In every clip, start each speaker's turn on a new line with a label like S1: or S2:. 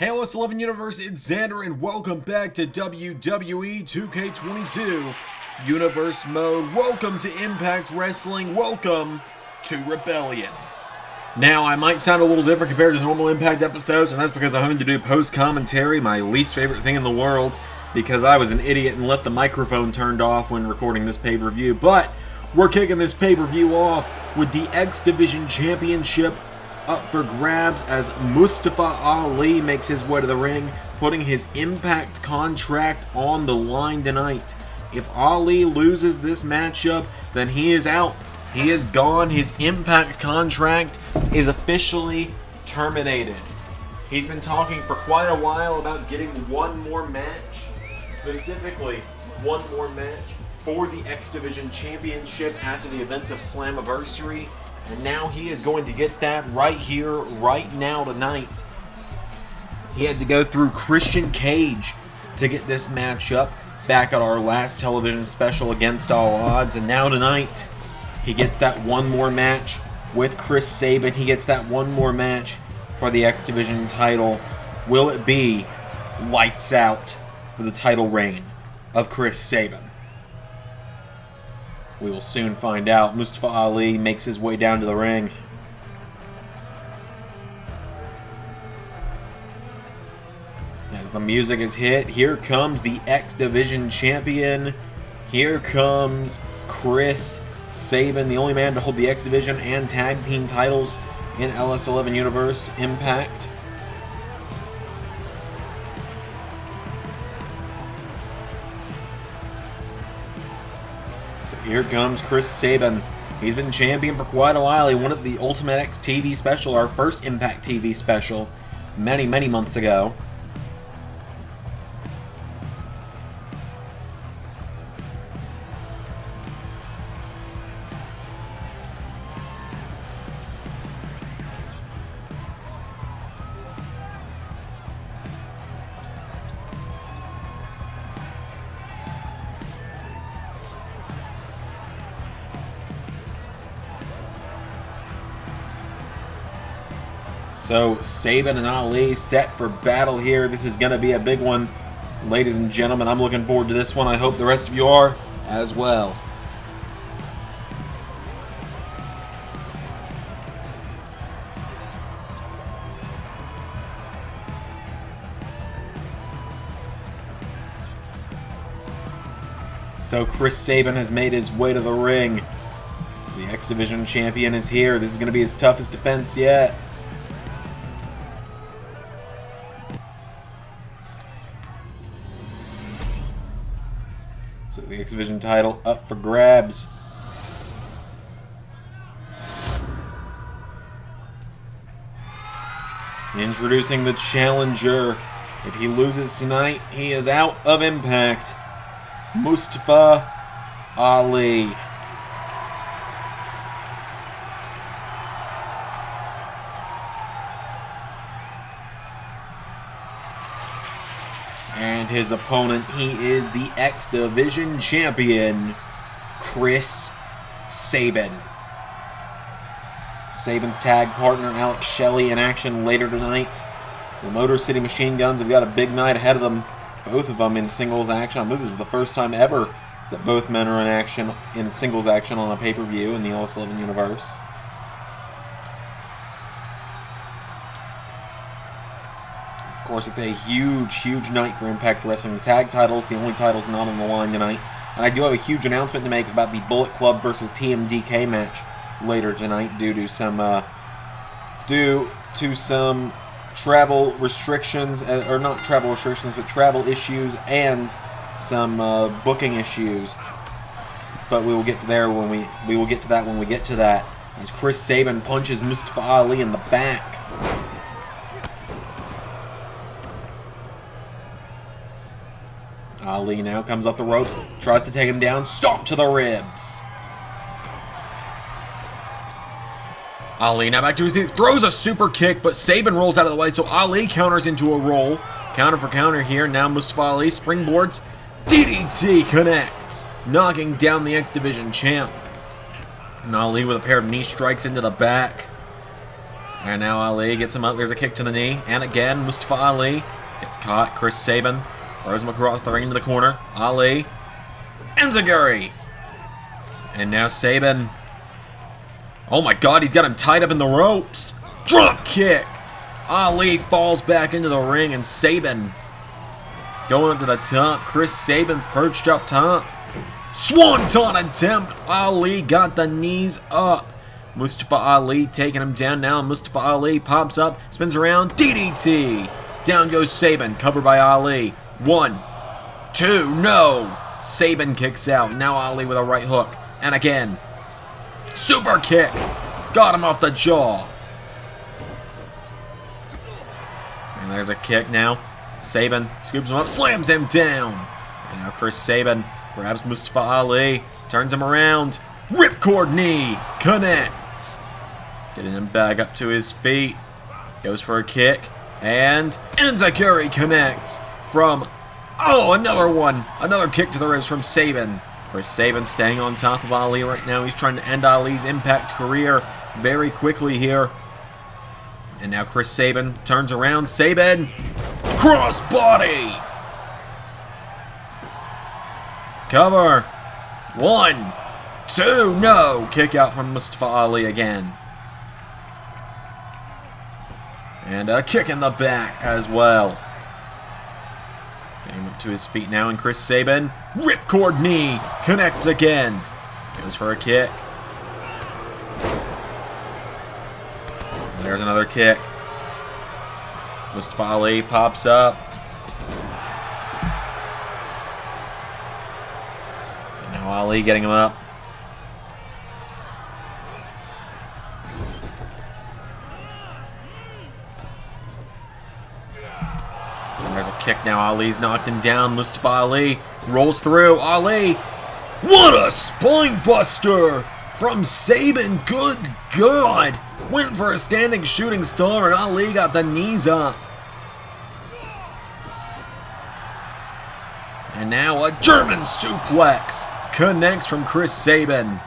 S1: Hey, LS 11 Universe, it's Xander, and welcome back to WWE 2K22 Universe Mode. Welcome to Impact Wrestling. Welcome to Rebellion. Now, I might sound a little different compared to normal Impact episodes, and that's because I'm having to do post-commentary, my least favorite thing in the world, because I was an idiot and left the microphone turned off when recording this pay-per-view. But we're kicking this pay-per-view off with the X Division Championship up for grabs as Mustafa Ali makes his way to the ring, putting his Impact contract on the line tonight. If Ali loses this matchup, then he is out. He is gone. His Impact contract is officially terminated. He's been talking for quite a while about getting one more match, specifically one more match for the X Division Championship after the events of Slammiversary. And now he is going to get that right here, right now, tonight. He had to go through Christian Cage to get this matchup back at our last television special Against All Odds. And now tonight, he gets that one more match with Chris Sabin. He gets that one more match for the X Division title. Will it be lights out for the title reign of Chris Sabin? We will soon find out. Mustafa Ali makes his way down to the ring. As the music is hit, here comes the X Division Champion. Here comes Chris Sabin, the only man to hold the X Division and Tag Team titles in LS 11 Universe Impact. Here comes Chris Sabin. He's been champion for quite a while. He won at the Ultimate X TV special, our first Impact TV special, many, many months ago. So, Sabin and Ali set for battle here. This is going to be a big one, ladies and gentlemen. I'm looking forward to this one. I hope the rest of you are as well. So, Chris Sabin has made his way to the ring. The X Division champion is here. This is going to be his toughest defense yet. So the X Division title up for grabs. Introducing the challenger. If he loses tonight, he is out of Impact. Mustafa Ali. And his opponent, he is the X Division Champion, Chris Sabin. Sabin's tag partner, Shelley, in action later tonight. The Motor City Machine Guns have got a big night ahead of them. Both of them in singles action. I believe this is the first time ever that both men are in action, in singles action on a pay-per-view in the LS 11 universe. Of course, it's a huge, huge night for Impact Wrestling. The tag titles, the only titles not on the line tonight. And I do have a huge announcement to make about the Bullet Club versus TMDK match later tonight due to some travel restrictions, or not travel restrictions, but travel issues and some booking issues. But we will get to there when we will get to that when we get to that. As Chris Sabin punches Mustafa Ali in the back. Ali now comes up the ropes, tries to take him down, stomp to the ribs. Ali now back to his feet, throws a super kick, but Sabin rolls out of the way, so Ali counters into a roll. Counter for counter here, now Mustafa Ali springboards, DDT connects, knocking down the X Division champ. And Ali with a pair of knee strikes into the back. And now Ali gets him up. There's a kick to the knee. And again, Mustafa Ali gets caught. Chris Sabin throws him across the ring into the corner. Ali. Enziguri. And now Sabin. Oh my god, he's got him tied up in the ropes. Drop kick. Ali falls back into the ring, and Sabin going up to the top. Chris Sabin's perched up top. Swanton attempt. Ali got the knees up. Mustafa Ali taking him down now. Mustafa Ali pops up, spins around. DDT. Down goes Sabin, covered by Ali. 1, 2, no. Sabin kicks out. Now Ali with a right hook. And again. Super kick. Got him off the jaw. And there's a kick now. Sabin scoops him up, slams him down. And now Chris Sabin grabs Mustafa Ali, turns him around. Ripcord knee. Connects. Getting him back up to his feet. Goes for a kick. And Enziguri connects from... Oh, another one. Another kick to the ribs from Sabin. Chris Sabin staying on top of Ali right now. He's trying to end Ali's Impact career very quickly here. And now Chris Sabin turns around. Sabin. Crossbody. Cover. 1, 2, no. Kick out from Mustafa Ali again. And a kick in the back as well. Getting up to his feet now, and Chris Sabin. Ripcord knee. Connects again. Goes for a kick. And there's another kick. Mustafa Ali pops up. And now Ali getting him up. There's a kick now. Ali's knocked him down. Mustafa Ali rolls through. Ali. What a spine buster from Sabin. Good God. Went for a standing shooting star, and Ali got the knees up. And now a German suplex connects from Chris Sabin.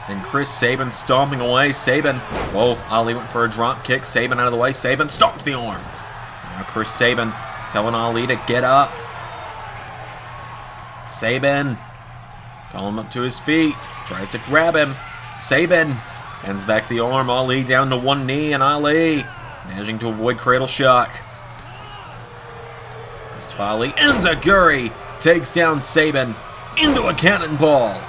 S1: And Chris Sabin stomping away. Sabin. Whoa, Ali went for a drop kick. Sabin out of the way. Sabin stomps the arm. Now Chris Sabin telling Ali to get up. Sabin. Calling him up to his feet. Tries to grab him. Sabin ends back the arm. Ali down to one knee, and Ali managing to avoid cradle shock. Mustafa Ali. Enziguri takes down Sabin into a cannonball.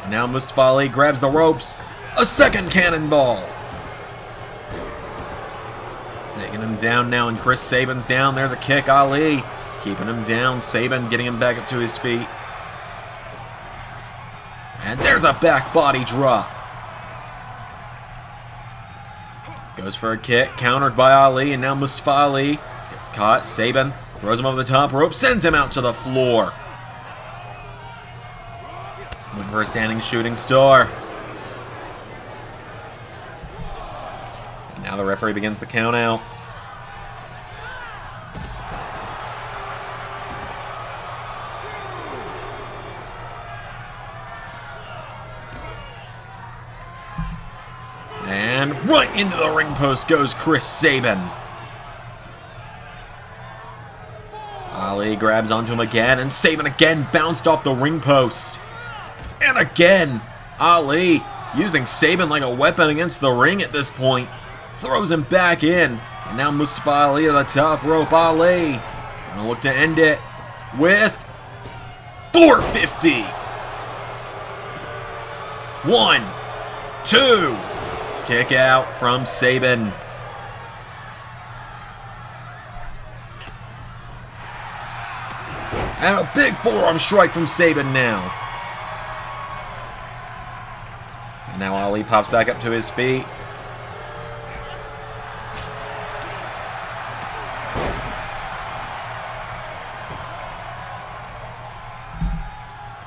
S1: And now Mustafa Ali grabs the ropes. A second cannonball. Taking him down now, and Chris Sabin's down. There's a kick. Ali keeping him down. Sabin getting him back up to his feet. And there's a back body drop. Goes for a kick. Countered by Ali, and now Mustafa Ali gets caught. Sabin throws him over the top rope. Sends him out to the floor. Went for a standing shooting star. And now the referee begins the count out. And right into the ring post goes Chris Sabin. Ali grabs onto him again, and Sabin again bounced off the ring post. And again, Ali using Sabin like a weapon against the ring at this point. Throws him back in. And now Mustafa Ali to the top rope. Ali gonna look to end it with 450. 1, 2. Kick out from Sabin. And a big forearm strike from Sabin now. And now Ali pops back up to his feet.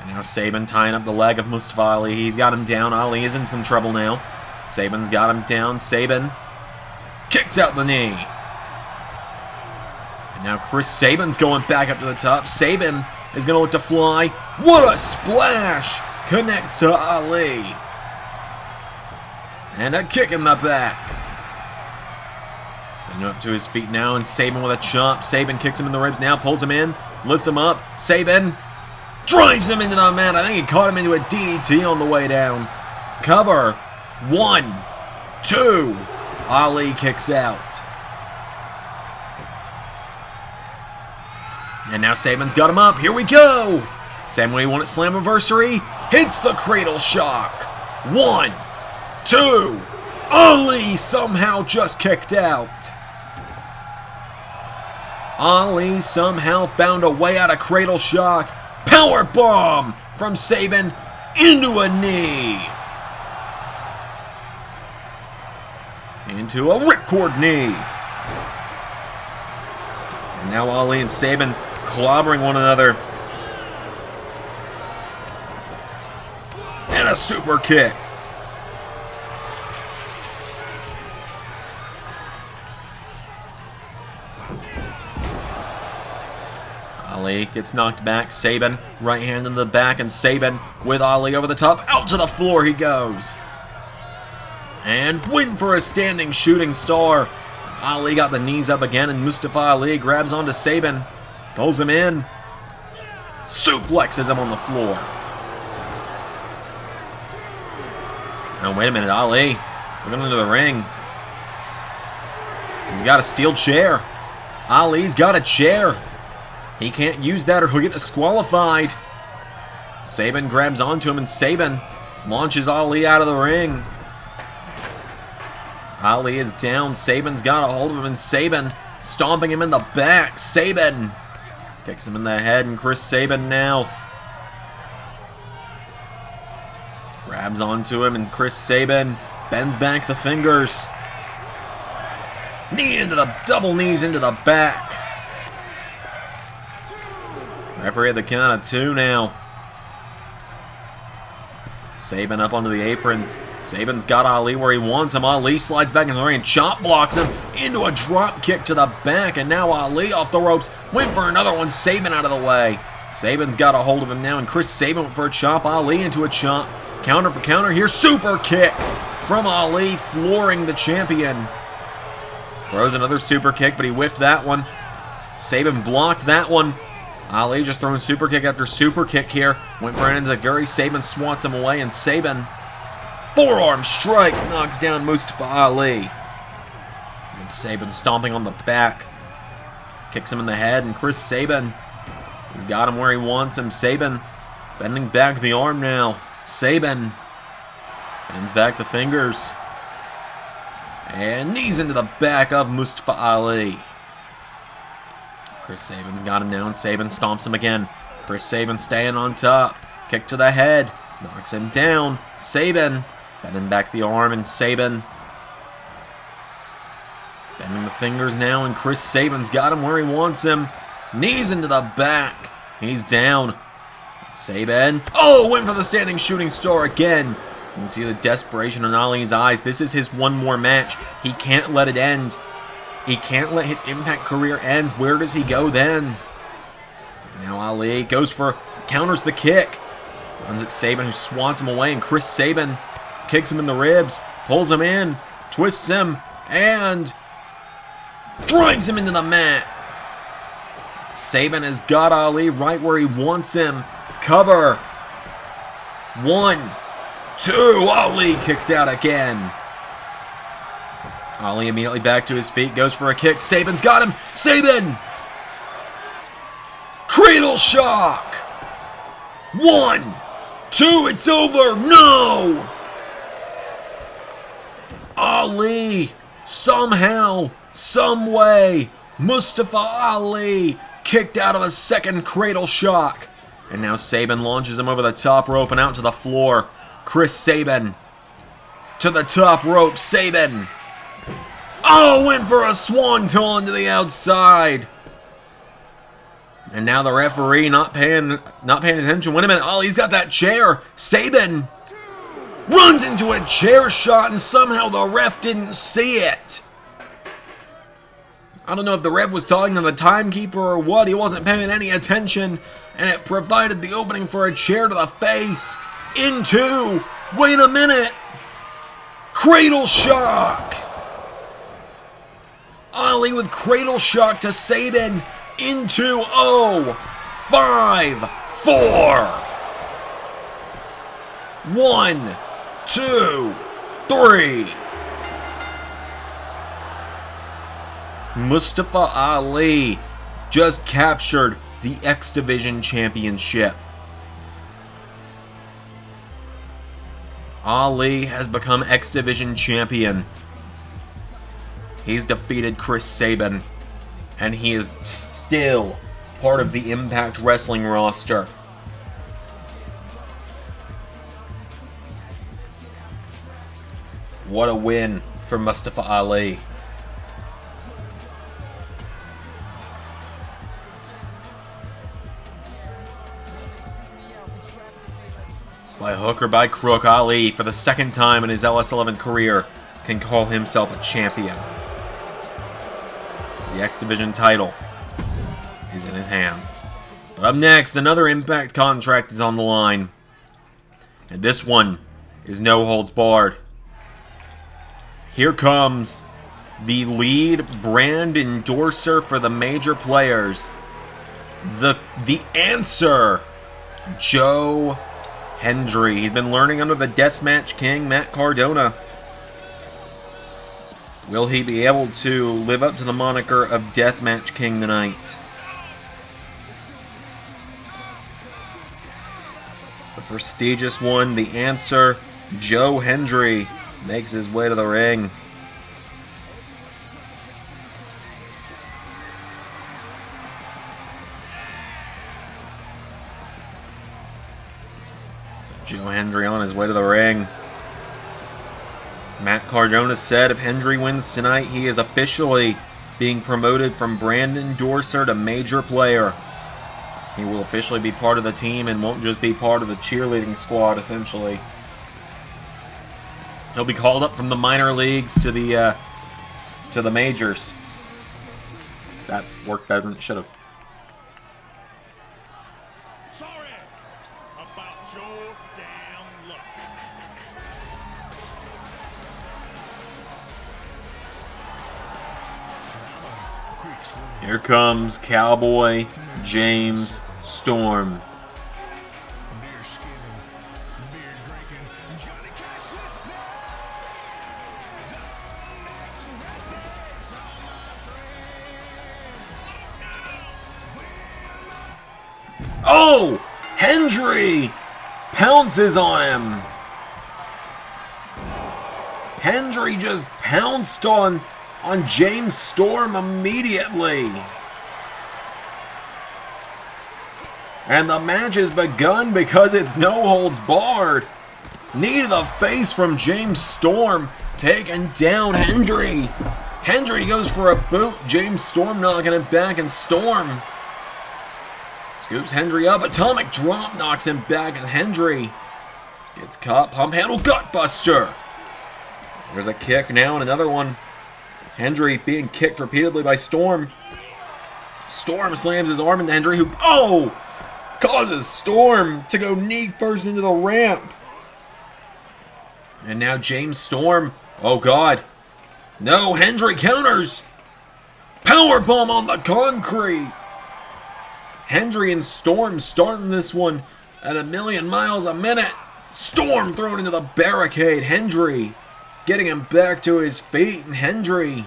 S1: And now Sabin tying up the leg of Mustafa Ali. He's got him down. Ali is in some trouble now. Sabin's got him down. Sabin kicks out the knee. And now Chris Sabin's going back up to the top. Sabin is going to look to fly. What a splash! Connects to Ali. And a kick in the back. And up to his feet now, and Sabin with a chop. Sabin kicks him in the ribs now, pulls him in, lifts him up. Sabin drives him into the mat. I think he caught him into a DDT on the way down. Cover. 1, 2. Ali kicks out. And now Sabin's got him up. Here we go. Same way he won at Slammiversary. Hits the cradle shock. 1, 2. Ali somehow just kicked out. Ali somehow found a way out of cradle shock. Power bomb from Sabin into a knee. Into a ripcord knee. And now Ali and Sabin clobbering one another. And a super kick. Ali gets knocked back. Sabin, right hand in the back, and Sabin with Ali over the top. Out to the floor he goes. And win for a standing shooting star. Ali got the knees up again, and Mustafa Ali grabs onto Sabin. Pulls him in. Suplexes him on the floor. Oh, wait a minute, Ali. We're going into the ring. He's got a steel chair. Ali's got a chair. He can't use that or he'll get disqualified. Sabin grabs onto him, and Sabin launches Ali out of the ring. Ali is down. Sabin's got a hold of him, and Sabin stomping him in the back. Sabin kicks him in the head, and Chris Sabin now grabs onto him, and Chris Sabin bends back the fingers. Knee into the double knees into the back. Referee at the count of 2 now. Sabin up onto the apron. Sabin's got Ali where he wants him. Ali slides back into the ring and chop blocks him into a drop kick to the back. And now Ali off the ropes. Went for another one. Sabin out of the way. Sabin's got a hold of him now, and Chris Sabin went for a chop. Ali into a chop. Counter for counter here. Super kick from Ali, flooring the champion. Throws another super kick, but he whiffed that one. Sabin blocked that one. Ali just throwing super kick after super kick here. Went for an enziguri. Sabin swats him away, and Sabin, forearm strike, knocks down Mustafa Ali. And Sabin stomping on the back. Kicks him in the head, and Chris Sabin, he's got him where he wants him. Sabin bending back the arm now. Sabin bends back the fingers. And knees into the back of Mustafa Ali. Chris Sabin's got him now, and Sabin stomps him again. Chris Sabin staying on top. Kick to the head. Knocks him down. Sabin bending back the arm, and Sabin bending the fingers now, and Chris Sabin's got him where he wants him. Knees into the back. He's down. Sabin. Oh, went for the standing shooting star again. You can see the desperation in Ali's eyes. This is his one more match. He can't let it end. He can't let his Impact career end. Where does he go then? Now Ali goes for, counters the kick. Runs at Sabin, who swats him away, and Chris Sabin kicks him in the ribs, pulls him in, twists him, and drives him into the mat. Sabin has got Ali right where he wants him. Cover. 1, 2. Ali kicked out again. Ali immediately back to his feet, goes for a kick. Sabin's got him. Sabin! Cradle shock! 1, 2, it's over! No! Ali, somehow, some way, Mustafa Ali kicked out of a second cradle shock. And now Sabin launches him over the top rope and out to the floor. Chris Sabin to the top rope. Sabin. Oh, went for a swanton to the outside. And now the referee not paying attention. Wait a minute. Oh, he's got that chair. Sabin runs into a chair shot, and somehow the ref didn't see it. I don't know if the ref was talking to the timekeeper or what. He wasn't paying any attention, and it provided the opening for a chair to the face. Into, wait a minute. Cradle shock! Ali with cradle shock to Sabin into 5, 4. 1, 2, 3. Mustafa Ali just captured the X Division Championship. Ali has become X Division Champion. He's defeated Chris Sabin, and he is still part of the Impact Wrestling roster. What a win for Mustafa Ali. By hook or by crook, Ali, for the second time in his LS11 career, can call himself a champion. The X Division title is in his hands. But up next, another Impact contract is on the line. And this one is no holds barred. Here comes the lead brand endorser for the major players. The answer, Joe Hendry. He's been learning under the Deathmatch King, Matt Cardona. Will he be able to live up to the moniker of Deathmatch King tonight? The prestigious one, the answer, Joe Hendry, makes his way to the ring. Joe Hendry on his way to the ring. Matt Cardona said if Hendry wins tonight, he is officially being promoted from brand endorser to major player. He will officially be part of the team and won't just be part of the cheerleading squad, essentially. He'll be called up from the minor leagues to the majors. That worked better than it should have. Here comes Cowboy James Storm. Oh! Hendry pounces on him. Hendry just pounced on James Storm immediately. And the match has begun because it's no holds barred. Knee to the face from James Storm, taking down Hendry. Hendry goes for a boot. James Storm knocking it back, and Storm scoops Hendry up. Atomic drop knocks him back, and Hendry gets caught. Pump handle gutbuster. There's a kick now, and another one. Hendry being kicked repeatedly by Storm. Storm slams his arm into Hendry, who causes Storm to go knee first into the ramp. And now James Storm. Oh God. No, Hendry counters. Powerbomb on the concrete. Hendry and Storm starting this one at 1,000,000 miles a minute. Storm thrown into the barricade. Hendry getting him back to his feet, and Hendry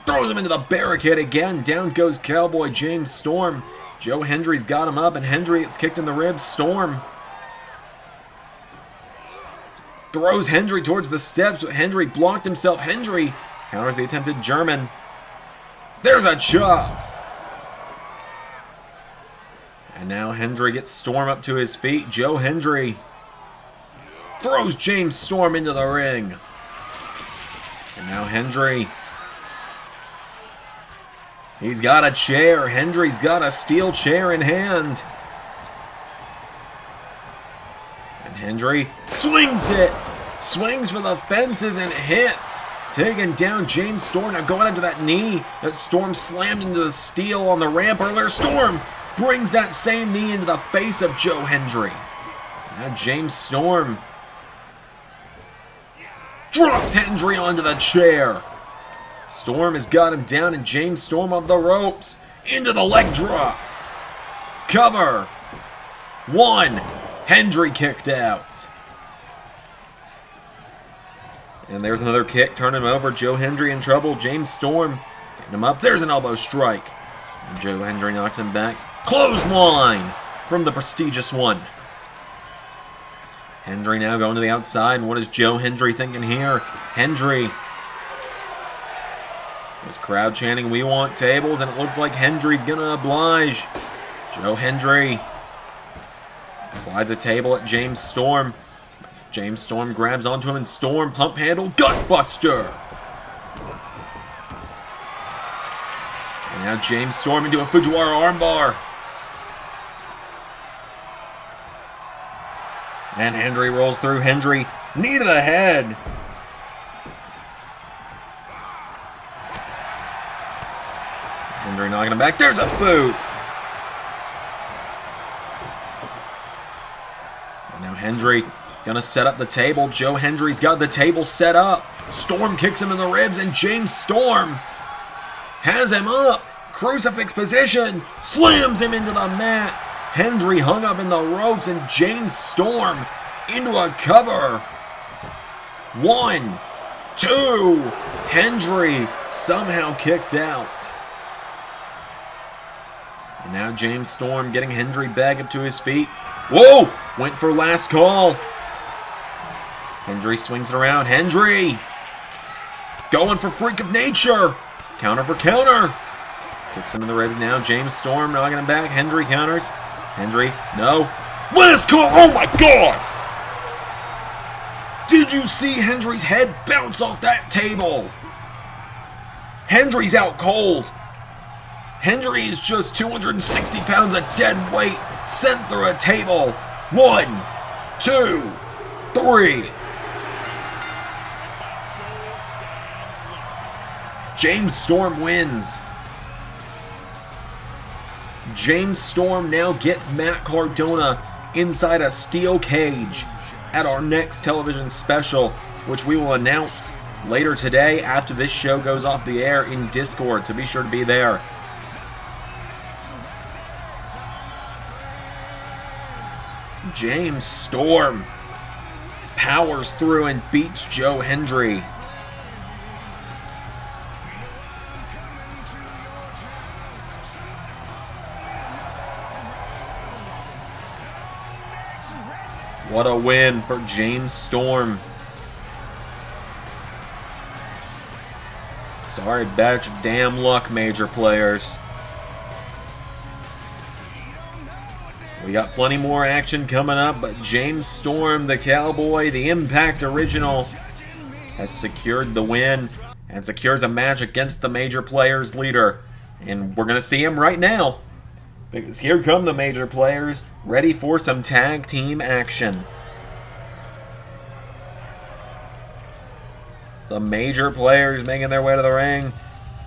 S1: throws him into the barricade again. Down goes Cowboy James Storm. Joe Hendry's got him up, and Hendry gets kicked in the ribs. Storm throws Hendry towards the steps, but Hendry blocked himself. Hendry counters the attempted German. There's a chop. And now Hendry gets Storm up to his feet. Joe Hendry throws James Storm into the ring. And now Hendry, he's got a chair. Hendry's got a steel chair in hand. And Hendry swings it. Swings for the fences and hits. Taking down James Storm. Now going into that knee that Storm slammed into the steel on the ramp earlier. Storm brings that same knee into the face of Joe Hendry. Now James Storm Drops Hendry onto the chair. Storm has got him down, and James Storm off the ropes. Into the leg drop. Cover. 1. Hendry kicked out. And there's another kick. Turn him over. Joe Hendry in trouble. James Storm getting him up. There's an elbow strike. And Joe Hendry knocks him back. Clothesline from the prestigious one. Hendry now going to the outside. And what is Joe Hendry thinking here? Hendry. This crowd chanting, "We want tables," and it looks like Hendry's going to oblige. Joe Hendry slides a table at James Storm. James Storm grabs onto him, and Storm pump handle gutbuster. And now James Storm into a Fujiwara armbar. And Hendry rolls through. Hendry, knee to the head. Hendry knocking him back. There's a boot. And now Hendry gonna set up the table. Joe Hendry's got the table set up. Storm kicks him in the ribs, and James Storm has him up. Crucifix position. Slams him into the mat. Hendry hung up in the ropes, and James Storm into a cover. 1, 2. Hendry somehow kicked out. And now James Storm getting Hendry back up to his feet. Whoa! Went for last call. Hendry swings it around. Hendry going for freak of nature. Counter for counter. Kicks him in the ribs now. James Storm knocking him back. Hendry counters. Hendry, no. Last call! Oh my God! Did you see Hendry's head bounce off that table? Hendry's out cold. Hendry is just 260 pounds of dead weight sent through a table. 1, 2, 3. James Storm wins. James Storm now gets Matt Cardona inside a steel cage at our next television special, which we will announce later today after this show goes off the air in Discord, so be sure to be there. James Storm powers through and beats Joe Hendry. What a win for James Storm. Sorry about your damn luck, major players. We got plenty more action coming up, but James Storm, the Cowboy, the Impact Original, has secured the win and secures a match against the major players leader. And we're going to see him right now, because here come the major players, ready for some tag team action. The major players making their way to the ring.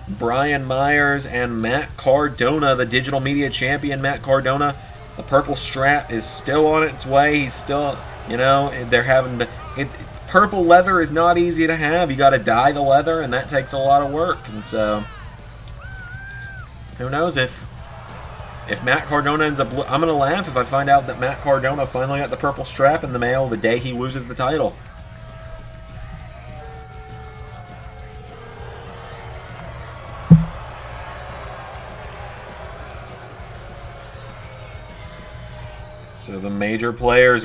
S1: Brian Myers and Matt Cardona, the digital media champion Matt Cardona. The purple strap is still on its way. He's still, you know, they're having to... Purple leather is not easy to have. You got to dye the leather, and that takes a lot of work. And so, who knows if Matt Cardona ends up... I'm going to laugh if I find out that Matt Cardona finally got the purple strap in the mail the day he loses the title. So the major players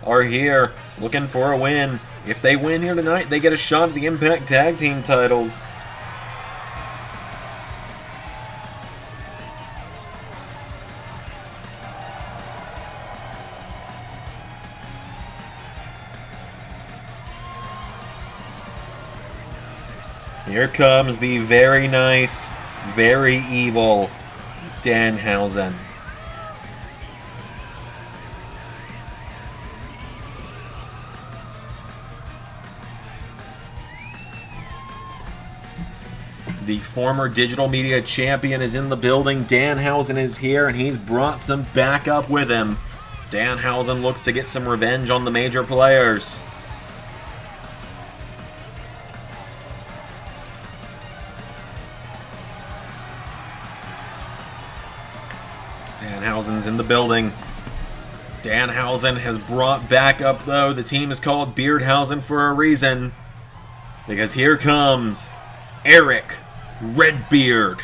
S1: are here looking for a win. If they win here tonight, they get a shot at the Impact Tag Team titles. Here comes the very nice, very evil Danhausen. The former digital media champion is in the building. Danhausen is here, and he's brought some backup with him. Danhausen looks to get some revenge on the major players. Danhausen's in the building. Danhausen has brought back up, though. The team is called Beardhausen for a reason. Because here comes Eric Redbeard.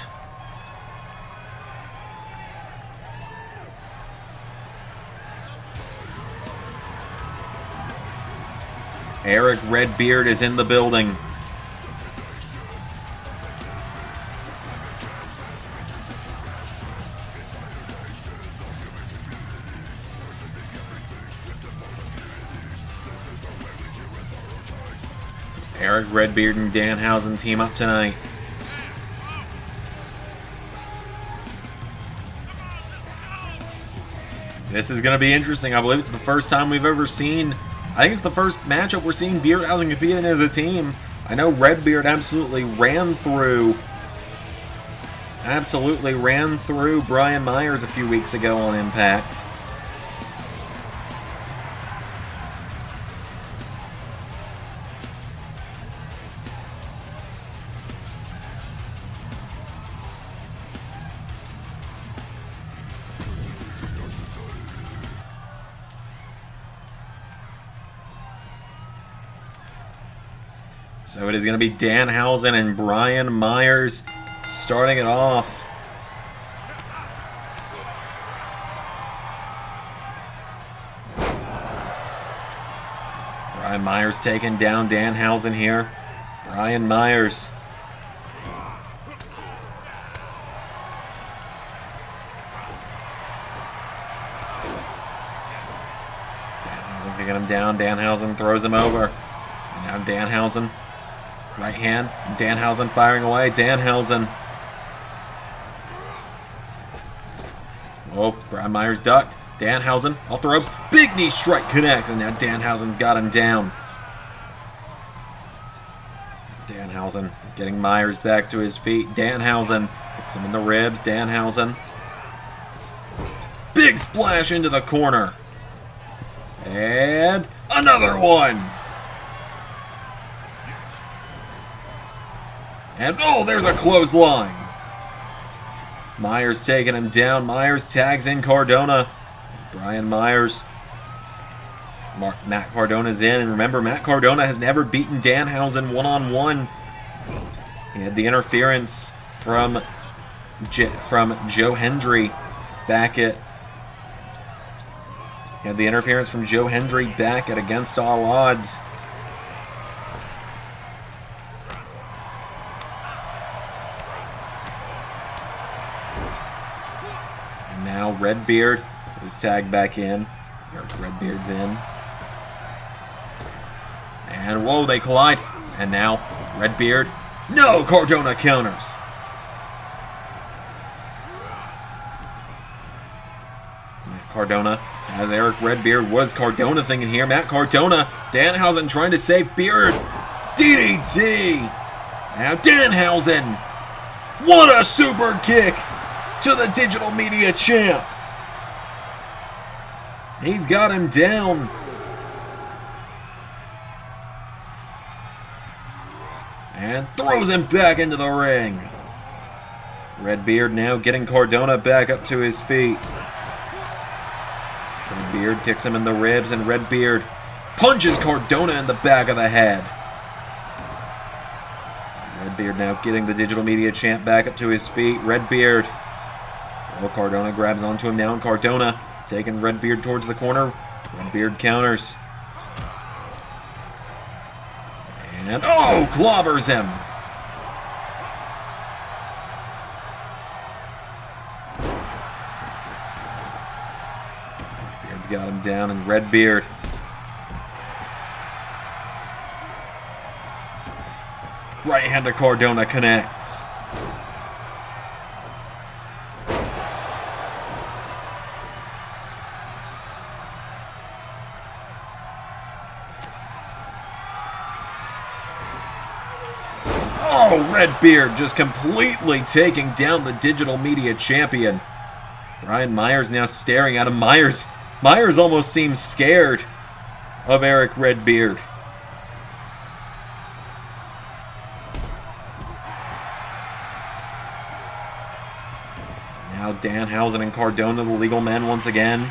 S1: Eric Redbeard is in the building. Eric Redbeard and Danhausen team up tonight. This is going to be interesting. I believe it's the first time we've ever seen... I think it's the first matchup we're seeing Beardhausen compete in as a team. I know Redbeard absolutely ran through Brian Myers a few weeks ago on Impact. So it is going to be Danhausen and Brian Myers starting it off. Brian Myers taking down Danhausen here. Brian Myers. Danhausen kicking him down. Danhausen throws him over. And now Danhausen. Right hand. Danhausen firing away. Danhausen. Whoa. Brian Myers ducked. Danhausen off the ropes. Big knee strike connects. And now Danhausen's got him down. Danhausen getting Myers back to his feet. Danhausen kicks him in the ribs. Danhausen. Big splash into the corner. And another one. And, oh, there's a clothesline. Myers taking him down. Myers tags in Cardona. Brian Myers. Matt Cardona's in. And remember, Matt Cardona has never beaten Danhausen one-on-one. He had the interference from Joe Hendry back at... He had the interference from Joe Hendry back at Against All Odds. Now Redbeard is tagged back in. Eric Redbeard's in. And whoa, they collide. And now Redbeard. No! Cardona counters. Matt Cardona has Eric Redbeard. What is Cardona thinking here? Matt Cardona. Danhausen trying to save Beard. DDT. Now Danhausen. What a super kick to the digital media champ. He's got him down. And throws him back into the ring. Redbeard now getting Cardona back up to his feet. Redbeard kicks him in the ribs, and Redbeard punches Cardona in the back of the head. Redbeard now getting the digital media champ back up to his feet. Redbeard. Oh, Cardona grabs onto him now, and Cardona taking Redbeard towards the corner. Redbeard counters. And, oh, clobbers him. Redbeard's got him down, and Redbeard. Right hand to Cardona connects. Oh, Redbeard just completely taking down the digital media champion. Brian Myers now staring at him. Myers almost seems scared of Eric Redbeard. Now Now Danhausen and Cardona, the legal men once again.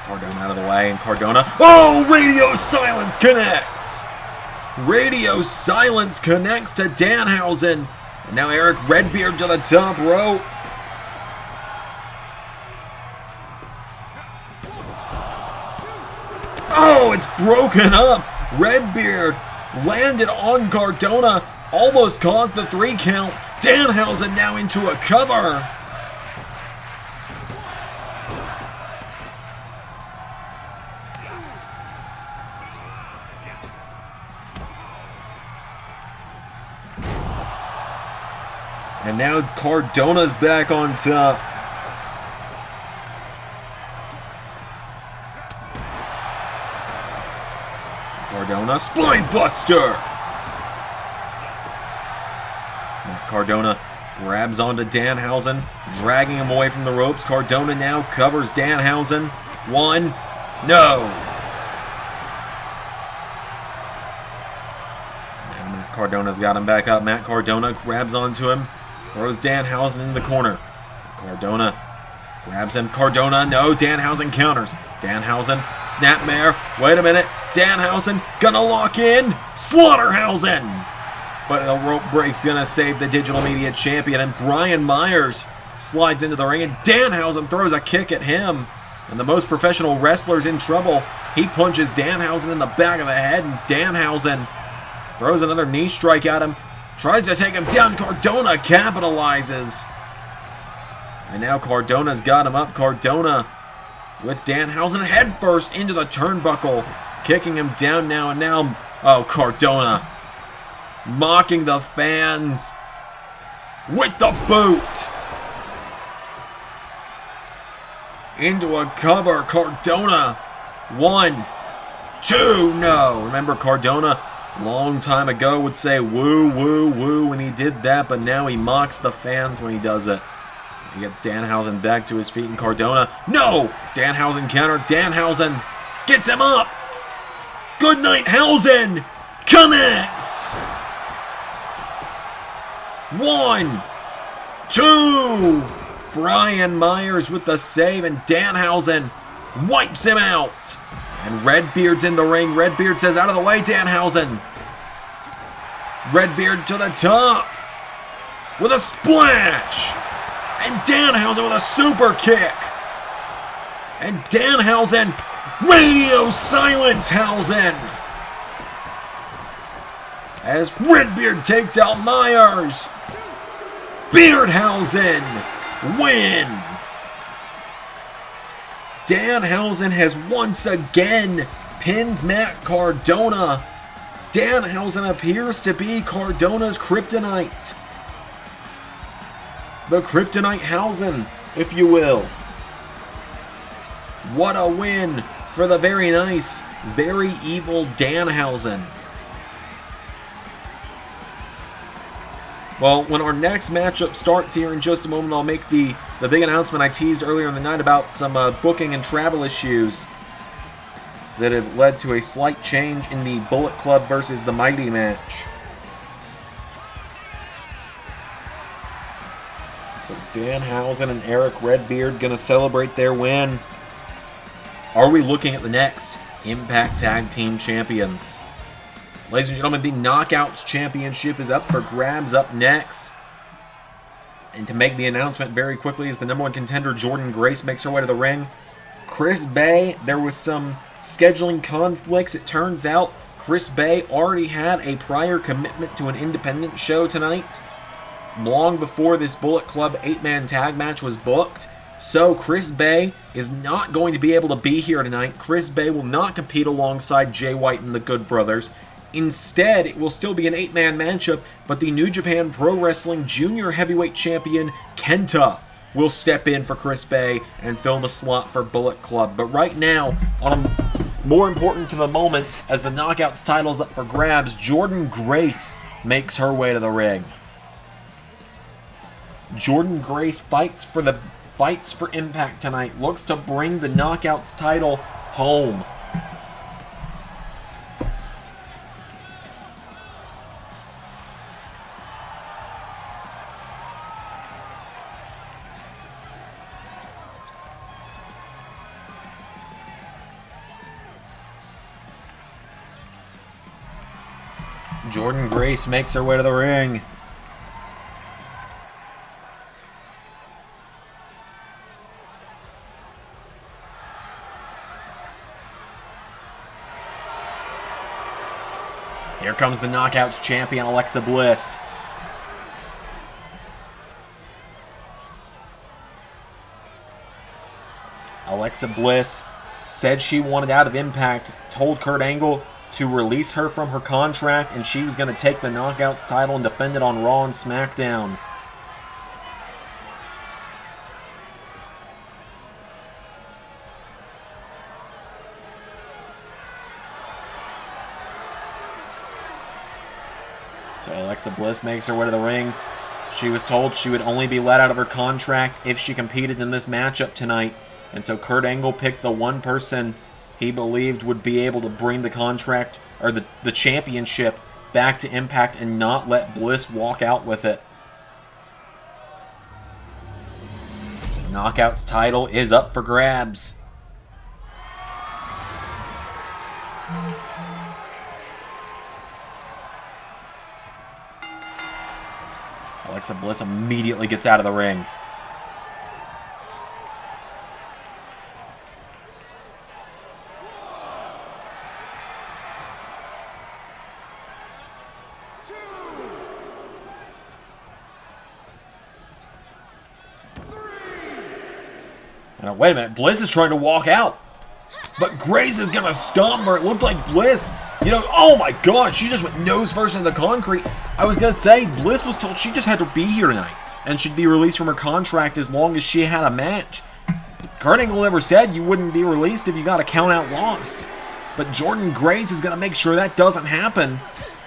S1: Cardona out of the way, and Cardona. Oh, radio silence connects! Radio silence connects to Danhausen. And now Eric Redbeard to the top rope. Oh, it's broken up. Redbeard landed on Cardona, almost caused the 3 count. Danhausen now into a cover. And now Cardona's back on top. Cardona, spine buster! Cardona grabs onto Danhausen, dragging him away from the ropes. Cardona now covers Danhausen. 1, no! Now Matt Cardona's got him back up. Matt Cardona grabs onto him, throws Danhausen into the corner. Cardona grabs him. Cardona, no, Danhausen counters. Danhausen, snapmare. Wait a minute. Danhausen gonna lock in. Slaughterhausen! But the rope break's gonna save the digital media champion, and Brian Myers slides into the ring, and Danhausen throws a kick at him. And the most professional wrestler's in trouble. He punches Danhausen in the back of the head, and Danhausen throws another knee strike at him. Tries to take him down. Cardona capitalizes. And now Cardona's got him up. Cardona with Danhausen head first into the turnbuckle. Kicking him down now, and now, oh, Cardona mocking the fans with the boot. Into a cover. Cardona. 1, 2, no. Remember, Cardona long time ago would say woo, woo, woo when he did that, but now he mocks the fans when he does it. He gets Danhausen back to his feet, and Cardona, no! Danhausen counter. Danhausen gets him up. Good night, Hausen! Connects! 1, 2! Brian Myers with the save, and Danhausen wipes him out. And Redbeard's in the ring. Redbeard says, out of the way, Danhausen. Redbeard to the top with a splash. And Danhausen with a super kick. And Danhausen, radio silence Hausen. As Redbeard takes out Myers. Beardhausen win. Danhausen has once again pinned Matt Cardona. Danhausen appears to be Cardona's kryptonite. The kryptonite Hausen, if you will. What a win for the very nice, very evil Danhausen. Well, when our next matchup starts here in just a moment, I'll make the big announcement I teased earlier in the night about some booking and travel issues that have led to a slight change in the Bullet Club versus the Mighty match. So Danhausen and Eric Redbeard going to celebrate their win. Are we looking at the next Impact Tag Team Champions? Ladies and gentlemen, the Knockouts Championship is up for grabs up next. And to make the announcement very quickly, as the #1 contender Jordynne Grace makes her way to the ring. Chris Bay, there was some scheduling conflicts. It turns out Chris Bay already had a prior commitment to an independent show tonight, long before this Bullet Club 8-man tag match was booked. So Chris Bay is not going to be able to be here tonight. Chris Bay will not compete alongside Jay White and the Good Brothers. Instead, it will still be an 8-man matchup, but the New Japan Pro Wrestling Junior Heavyweight Champion Kenta will step in for Chris Bay and fill the slot for Bullet Club. But right now, more important to the moment, as the Knockouts title's up for grabs, Jordynne Grace makes her way to the ring. Jordynne Grace fights for Impact tonight, looks to bring the Knockouts title home. Jordynne Grace makes her way to the ring. Here comes the Knockouts champion, Alexa Bliss. Alexa Bliss said she wanted out of Impact, told Kurt Angle to release her from her contract, and she was going to take the Knockouts title and defend it on Raw and SmackDown. So Alexa Bliss makes her way to the ring. She was told she would only be let out of her contract if she competed in this matchup tonight. And so Kurt Angle picked the one person he believed would be able to bring the contract, or the championship, back to Impact and not let Bliss walk out with it. So Knockouts title is up for grabs. Alexa Bliss immediately gets out of the ring. Now, wait a minute, Bliss is trying to walk out. But Grace is going to stomp her. It looked like Bliss, you know, oh my god, she just went nose first into the concrete. I was going to say, Bliss was told she just had to be here tonight and should be released from her contract as long as she had a match. Kurt Angle never said you wouldn't be released if you got a count-out loss. But Jordynne Grace is going to make sure that doesn't happen.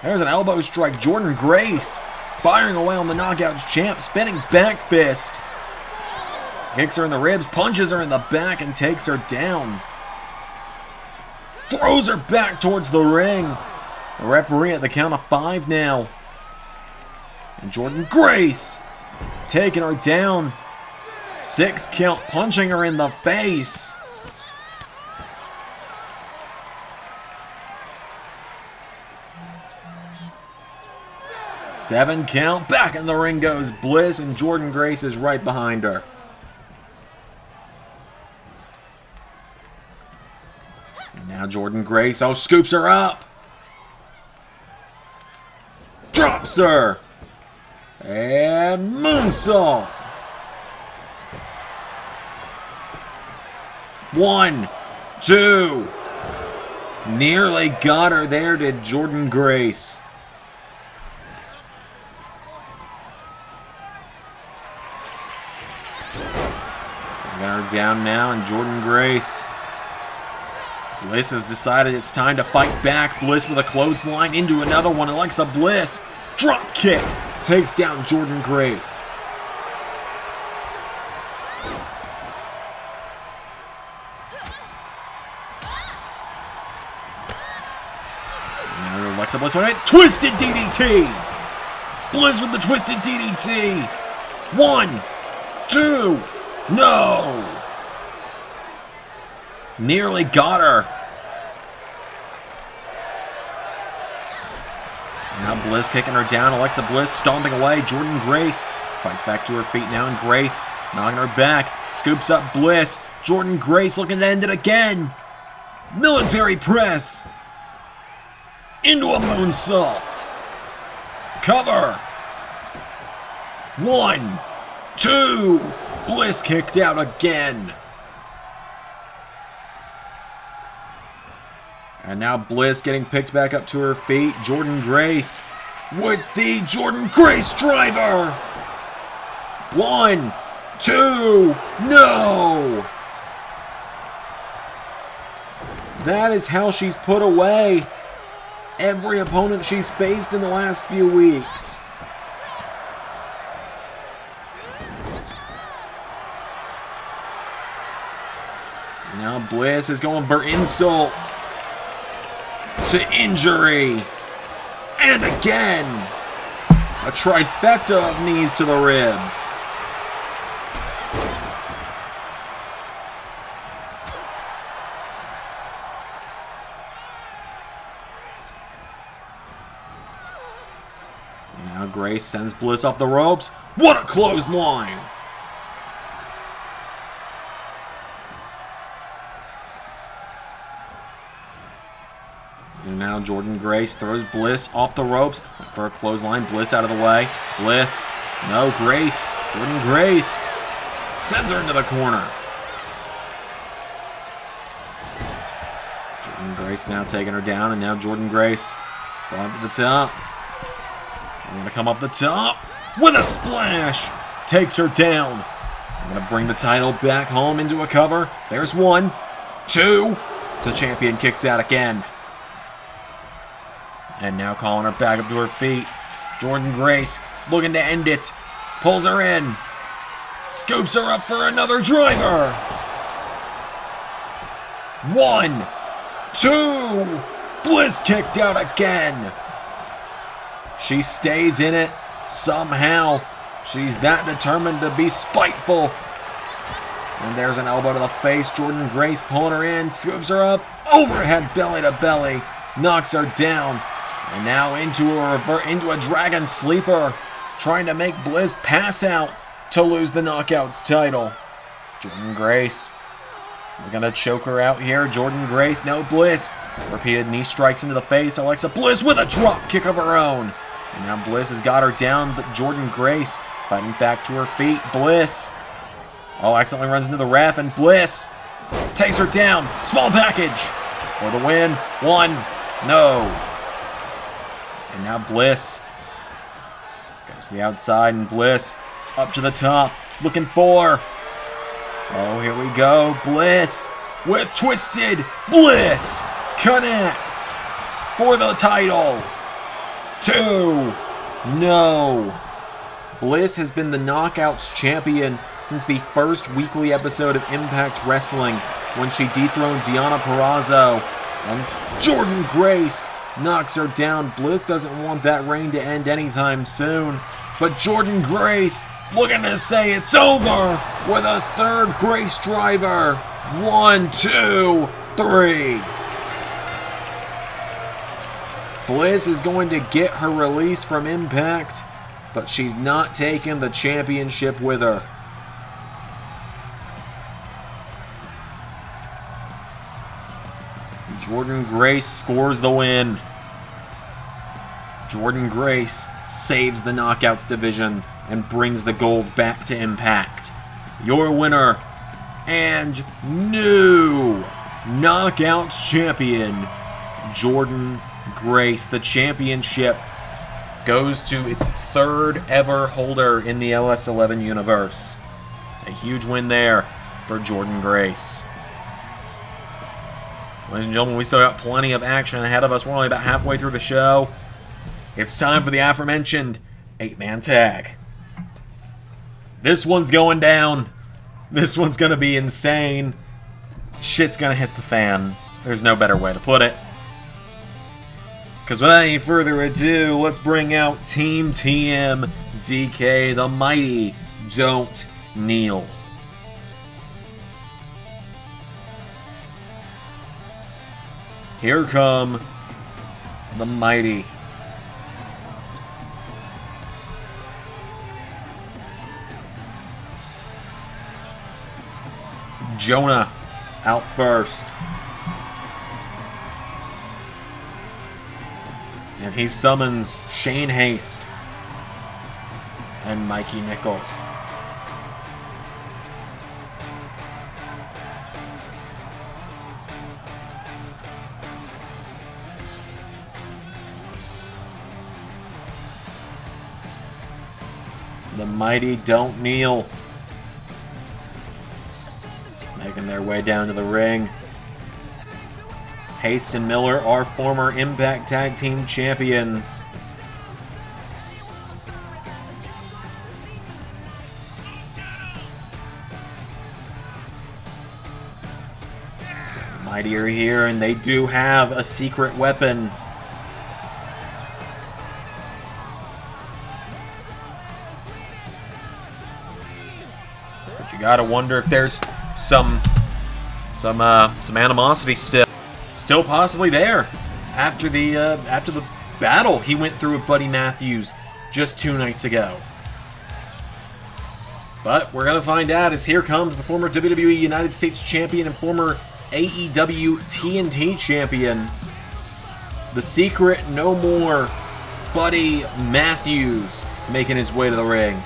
S1: There's an elbow strike. Jordynne Grace firing away on the Knockouts champ, spinning back fist. Kicks her in the ribs, punches her in the back, and takes her down. Throws her back towards the ring. The referee at the count of 5 now. And Jordynne Grace taking her down. 6 count, punching her in the face. Seven count, back in the ring goes Bliss, and Jordynne Grace is right behind her. And now Jordynne Grace, scoops her up. Drops her. And moonsault. 1, 2. Nearly got her there, did Jordynne Grace. Got her down now, and Jordynne Grace. Bliss has decided it's time to fight back. Bliss with a clothesline into another one. Alexa Bliss, drop kick, takes down Jordynne Grace. Now Alexa Bliss with it. Twisted DDT. Bliss with the twisted DDT. 1, 2. No! Nearly got her. Now Bliss kicking her down. Alexa Bliss stomping away. Jordynne Grace fights back to her feet now, and Grace knocking her back. Scoops up Bliss. Jordynne Grace looking to end it again. Military press. Into a moonsault. Cover. 1, 2. Bliss kicked out again. And now Bliss getting picked back up to her feet. Jordynne Grace with the Jordynne Grace driver. 1, 2, no! That is how she's put away every opponent she's faced in the last few weeks. Now Bliss is going for insult to injury. And again, a trifecta of knees to the ribs. Now Grace sends Bliss off the ropes. What a clothesline! And now Jordynne Grace throws Bliss off the ropes for a clothesline. Bliss out of the way. Bliss. No, Grace. Jordynne Grace sends her into the corner. Jordynne Grace now taking her down, and now Jordynne Grace going to the top. We're going to come off the top with a splash. Takes her down. We're going to bring the title back home into a cover. There's 1, 2. The champion kicks out again. And now calling her back up to her feet. Jordynne Grace looking to end it. Pulls her in. Scoops her up for another driver. 1, 2. Bliss kicked out again. She stays in it somehow. She's that determined to be spiteful. And there's an elbow to the face. Jordynne Grace pulling her in. Scoops her up. Overhead belly to belly. Knocks her down. And now into a dragon sleeper, trying to make Bliss pass out to lose the Knockouts title. Jordynne Grace, we're going to choke her out here. Jordynne Grace, no Bliss. Repeated knee strikes into the face. Alexa Bliss with a drop kick of her own. And now Bliss has got her down, but Jordynne Grace fighting back to her feet. Bliss, accidentally runs into the ref, and Bliss takes her down. Small package for the win. 1, no. And now Bliss goes to the outside, and Bliss up to the top, looking for... Oh, here we go. Bliss with Twisted. Bliss connects for the title. 2, no. Bliss has been the Knockouts champion since the first weekly episode of Impact Wrestling when she dethroned Deonna Purrazzo. And Jordynne Grace knocks her down. Bliss doesn't want that reign to end anytime soon. But Jordynne Grace looking to say it's over with a third Grace driver. 1, 2, 3. Bliss is going to get her release from Impact, but she's not taking the championship with her. Jordynne Grace scores the win. Jordynne Grace saves the Knockouts division and brings the gold back to Impact. Your winner and new Knockouts champion, Jordynne Grace. The championship goes to its 3rd ever holder in the LS11 universe. A huge win there for Jordynne Grace. Ladies and gentlemen, we still got plenty of action ahead of us. We're only about halfway through the show. It's time for the aforementioned 8-man tag. This one's going down. This one's going to be insane. Shit's going to hit the fan. There's no better way to put it. Because without any further ado, let's bring out Team TMDK, the mighty Don't Kneel. Here come the mighty. Jonah out first. And he summons Shane Haste and Mikey Nichols. The mighty Don't Kneel, making their way down to the ring. Haste and Miller are former Impact Tag Team Champions. So the mighty are here, and they do have a secret weapon. But you gotta wonder if there's some animosity still possibly there after the battle he went through with Buddy Matthews just 2 nights ago. But we're going to find out as here comes the former WWE United States Champion and former AEW TNT Champion. The Secret No More, Buddy Matthews, making his way to the ring.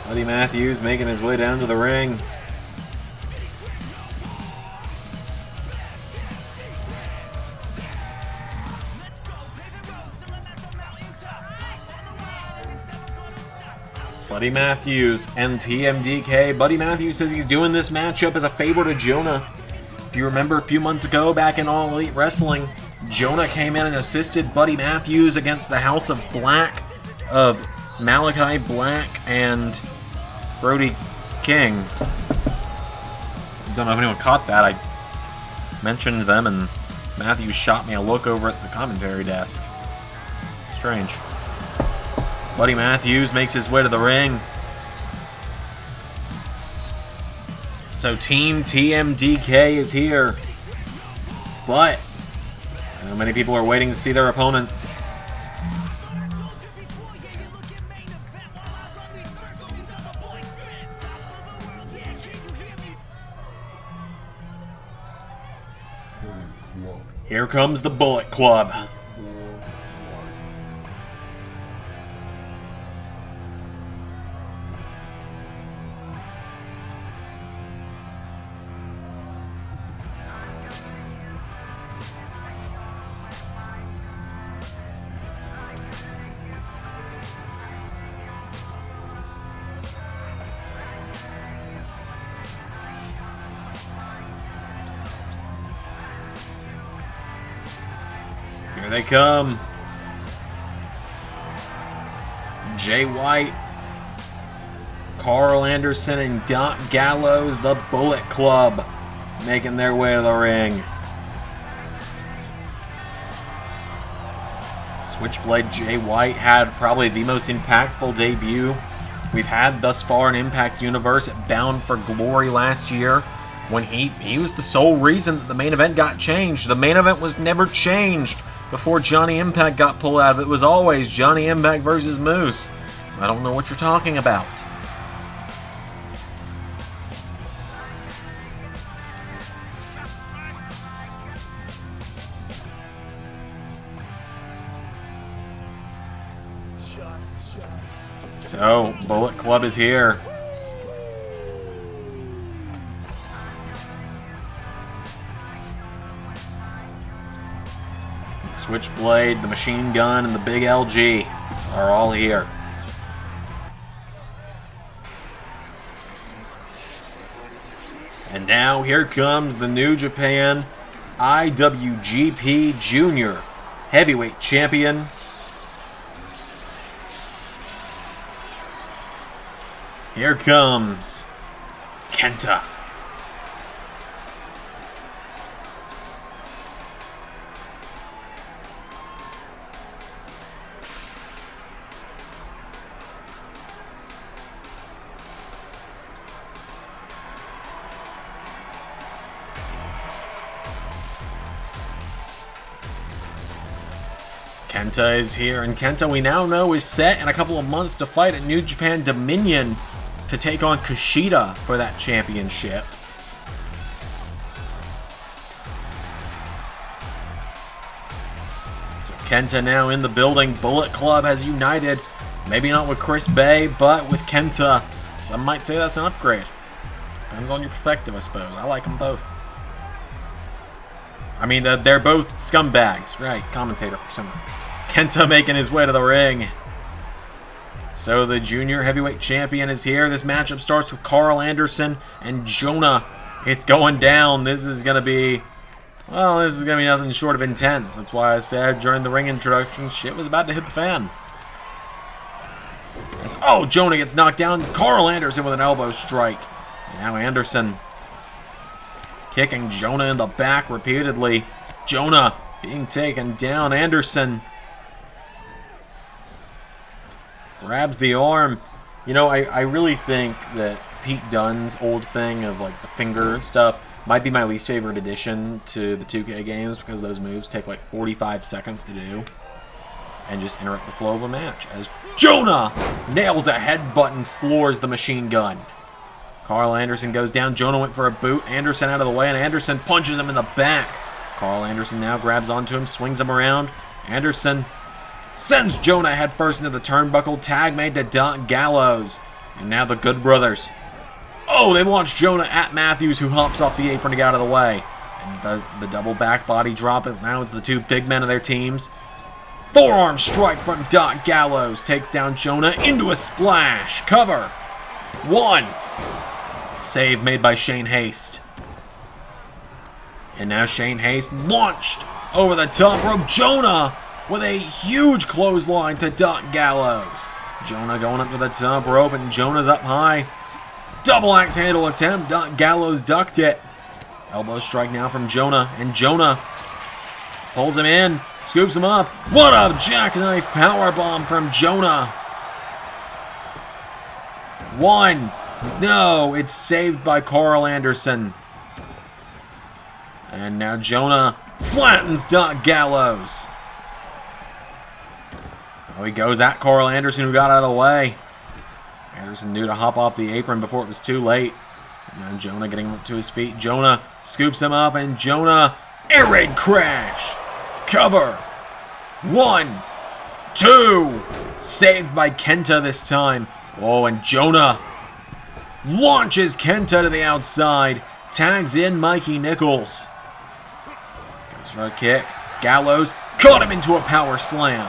S1: Buddy Matthews making his way down to the ring. Buddy Matthews and TMDK. Buddy Matthews says he's doing this matchup as a favor to Jonah. If you remember a few months ago back in All Elite Wrestling, Jonah came in and assisted Buddy Matthews against the House of Black of Malachi Black and Brody King. Don't know if anyone caught that. I mentioned them and Matthews shot me a look over at the commentary desk. Strange. Buddy Matthews makes his way to the ring. So Team TMDK is here. But many people are waiting to see their opponents. Here comes the Bullet Club. Here they come. Jay White, Carl Anderson, and Doc Gallows, the Bullet Club, making their way to the ring. Switchblade Jay White had probably the most impactful debut we've had thus far in Impact Universe at Bound for Glory last year, when he was the sole reason that the main event got changed. The main event was never changed before Johnny Impact got pulled out of it. It was always Johnny Impact versus Moose. I don't know what you're talking about. So, Bullet Club is here. Switchblade, the Machine Gun, and the Big LG are all here. And now here comes the New Japan IWGP Junior Heavyweight Champion, here comes Kenta. Kenta is here, and Kenta we now know is set in a couple of months to fight at New Japan Dominion to take on Kushida for that championship. So Kenta now in the building. Bullet Club has united. Maybe not with Chris Bay, but with Kenta. Some might say that's an upgrade. Depends on your perspective, I suppose. I like them both. I mean, they're both scumbags. Right, commentator or something. Kenta making his way to the ring. So the Junior Heavyweight Champion is here. This matchup starts with Carl Anderson and Jonah. It's going down. This is going to be, well, this is going to be nothing short of intense. That's why I said during the ring introduction, shit was about to hit the fan. Oh, Jonah gets knocked down. Carl Anderson with an elbow strike. And now Anderson kicking Jonah in the back repeatedly. Jonah being taken down. Anderson grabs the arm. You know, I really think that Pete Dunne's old thing of like the finger stuff. Might be my least favorite addition to the 2K games because those moves take like 45 seconds to do and just interrupt the flow of a match. As Jonah nails a headbutt and floors the machine gun. Carl Anderson goes down. Jonah went for a boot. Anderson out of the way, and Anderson punches him in the back. Carl Anderson now grabs onto him, swings him around. Anderson sends Jonah head first into the turnbuckle. Tag made to Doc Gallows. And now the Good Brothers. Oh, they launch Jonah at Matthews, who hops off the apron to get out of the way. And the double back body drop is now into the two big men of their teams. Forearm strike from Doc Gallows takes down Jonah into a splash. Cover. 1. Save made by Shane Haste. And now Shane Haste launched over the top rope. Jonah with a huge clothesline to Doc Gallows. Jonah going up to the top rope, and Jonah's up high. Double axe handle attempt. Doc Gallows ducked it. Elbow strike now from Jonah, and Jonah pulls him in, scoops him up. What a jackknife powerbomb from Jonah. 1. No, it's saved by Carl Anderson. And now Jonah flattens Doc Gallows. Oh, he goes at Carl Anderson, who got out of the way. Anderson knew to hop off the apron before it was too late. And now Jonah getting up to his feet. Jonah scoops him up, and Jonah air raid crash. Cover. 1, 2. Saved by Kenta this time. Oh, and Jonah launches Kenta to the outside. Tags in Mikey Nichols. Goes for a kick. Gallows caught him into a power slam.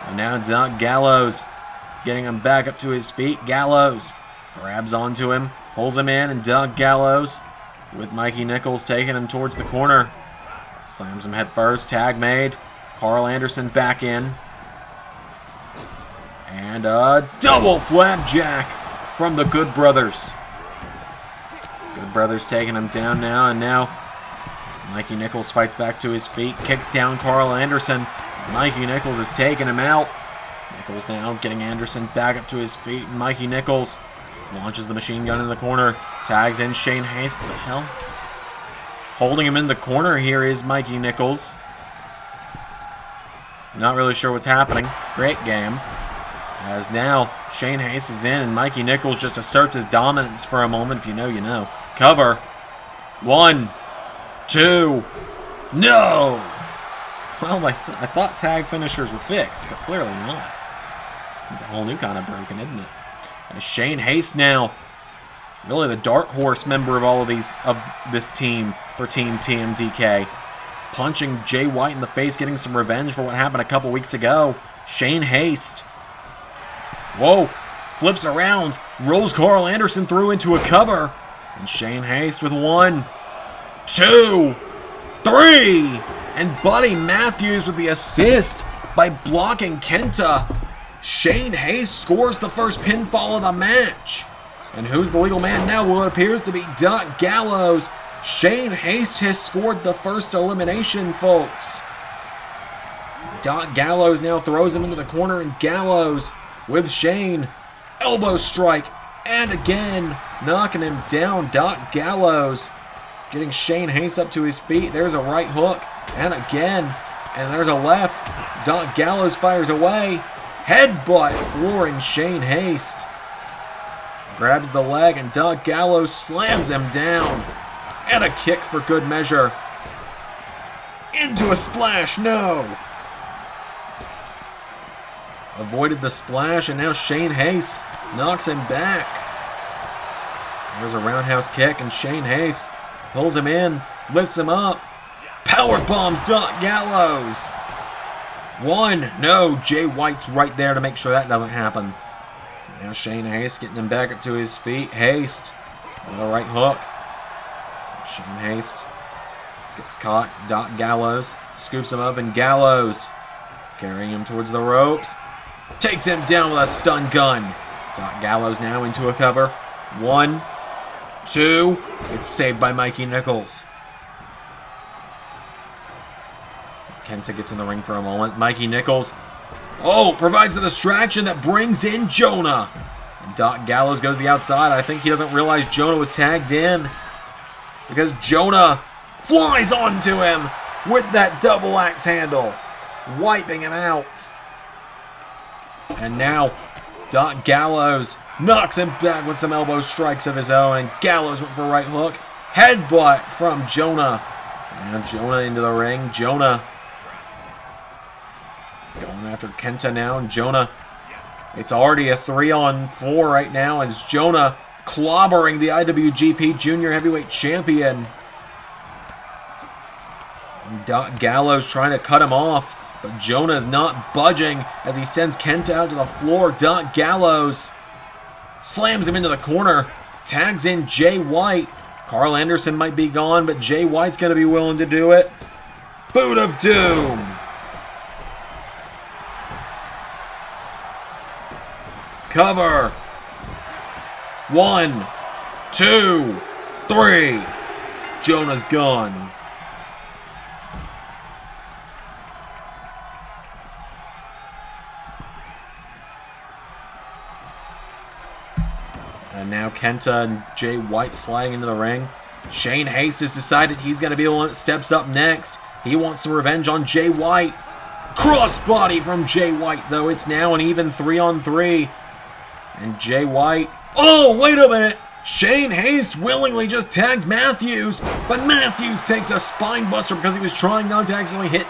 S1: And now Doc Gallows getting him back up to his feet. Gallows grabs onto him, pulls him in, and Doc Gallows with Mikey Nichols taking him towards the corner. Slams him head first. Tag made. Carl Anderson back in. And a double flapjack from the Good Brothers. Good Brothers taking him down now, and now Mikey Nichols fights back to his feet, kicks down Carl Anderson. Mikey Nichols is taking him out. Nichols now getting Anderson back up to his feet, and Mikey Nichols launches the machine gun in the corner. Tags in Shane Haste. What the hell? Holding him in the corner here is Mikey Nichols. Not really sure what's happening. Great game. As now Shane Haste is in, and Mikey Nichols just asserts his dominance for a moment. If you know, you know. Cover. 1, 2. No! Well, I thought tag finishers were fixed, but clearly not. It's a whole new kind of broken, isn't it? And Shane Haste now, really the dark horse member of all of this team for Team TMDK, punching Jay White in the face, getting some revenge for what happened a couple weeks ago. Shane Haste. Whoa! Flips around, rolls Carl Anderson through into a cover, and Shane Haste with 1, 2, 3. And Buddy Matthews with the assist by blocking Kenta. Shane Haste scores the first pinfall of the match. And who's the legal man now? Well, it appears to be Doc Gallows. Shane Haste has scored the first elimination, folks. Doc Gallows now throws him into the corner, and Gallows with Shane. Elbow strike. And again, knocking him down. Doc Gallows getting Shane Haste up to his feet. There's a right hook. And again. And there's a left. Doc Gallows fires away. Headbutt flooring Shane Haste. Grabs the leg, and Doc Gallows slams him down. And a kick for good measure. Into a splash. No. Avoided the splash, and now Shane Haste knocks him back. There's a roundhouse kick, and Shane Haste pulls him in, lifts him up. Power bombs Doc Gallows. 1. No, Jay White's right there to make sure that doesn't happen. Now Shane Haste getting him back up to his feet. Haste with a right hook. Shane Haste gets caught. Doc Gallows scoops him up, and Gallows carrying him towards the ropes. Takes him down with a stun gun. Doc Gallows now into a cover. 1, 2. It's saved by Mikey Nichols. Kenta gets in the ring for a moment. Mikey Nichols, provides the distraction that brings in Jonah. And Doc Gallows goes to the outside. I think he doesn't realize Jonah was tagged in, because Jonah flies onto him with that double axe handle, wiping him out. And now Doc Gallows knocks him back with some elbow strikes of his own, and Gallows went for a right hook. Headbutt from Jonah. And Jonah into the ring. Jonah going after Kenta now, and Jonah, it's already a 3-on-4 right now, as Jonah clobbering the IWGP Junior Heavyweight Champion. And Doc Gallows trying to cut him off, but Jonah's not budging as he sends Kenta out to the floor. Doc Gallows slams him into the corner, tags in Jay White. Carl Anderson might be gone, but Jay White's going to be willing to do it. Boot of Doom. Cover. 1, 2, 3. Jonah's gone. And now Kenta and Jay White sliding into the ring. Shane Haste has decided he's going to be the one that steps up next. He wants some revenge on Jay White. Crossbody from Jay White, though. It's now an even 3-on-3. And Jay White... Oh, wait a minute! Shane Haste willingly just tagged Matthews, but Matthews takes a spine buster because he was trying not to accidentally hit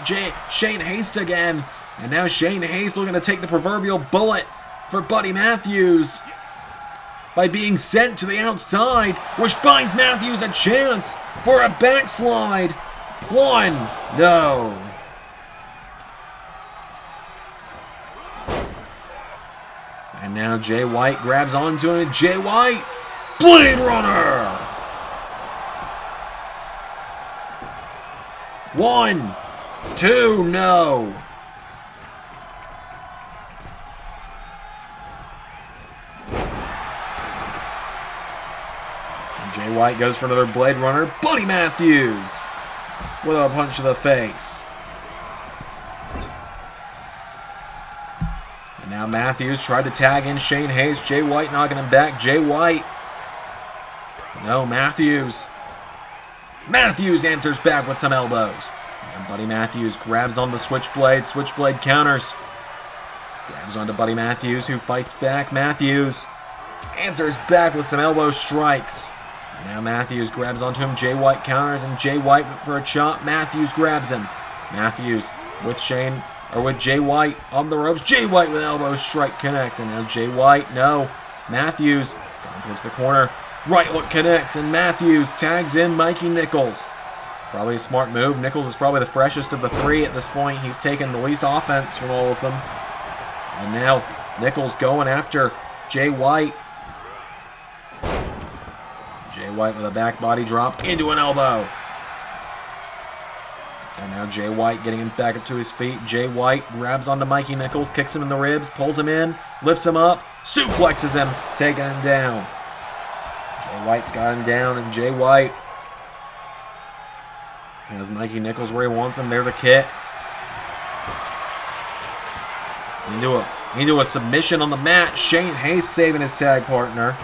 S1: Shane Haste again. And now Shane Haste looking to take the proverbial bullet for Buddy Matthews by being sent to the outside, which buys Matthews a chance for a backslide. 1, no. And now Jay White grabs onto him, and Jay White, Blade Runner. 1, 2, no. And Jay White goes for another Blade Runner. Buddy Matthews with a punch to the face. Now Matthews tried to tag in Shane Haste. Jay White knocking him back. Jay White. No, Matthews. Matthews answers back with some elbows. And Buddy Matthews grabs on the Switchblade. Switchblade counters. Grabs onto Buddy Matthews, who fights back. Matthews answers back with some elbow strikes. Now Matthews grabs onto him. Jay White counters, and Jay White went for a chop. Matthews grabs him. Matthews with Jay White on the ropes. Jay White with elbow strike connects, and now Jay White, no. Matthews going towards the corner. Right hook connects, and Matthews tags in Mikey Nichols. Probably a smart move. Nichols is probably the freshest of the three at this point. He's taken the least offense from all of them. And now Nichols going after Jay White. Jay White with a back body drop into an elbow. And now Jay White getting him back up to his feet. Jay White grabs onto Mikey Nichols, kicks him in the ribs, pulls him in, lifts him up, suplexes him, taking him down. Jay White's got him down, and Jay White has Mikey Nichols where he wants him. There's a kick. Into a submission on the mat. Shane Haste saving his tag partner.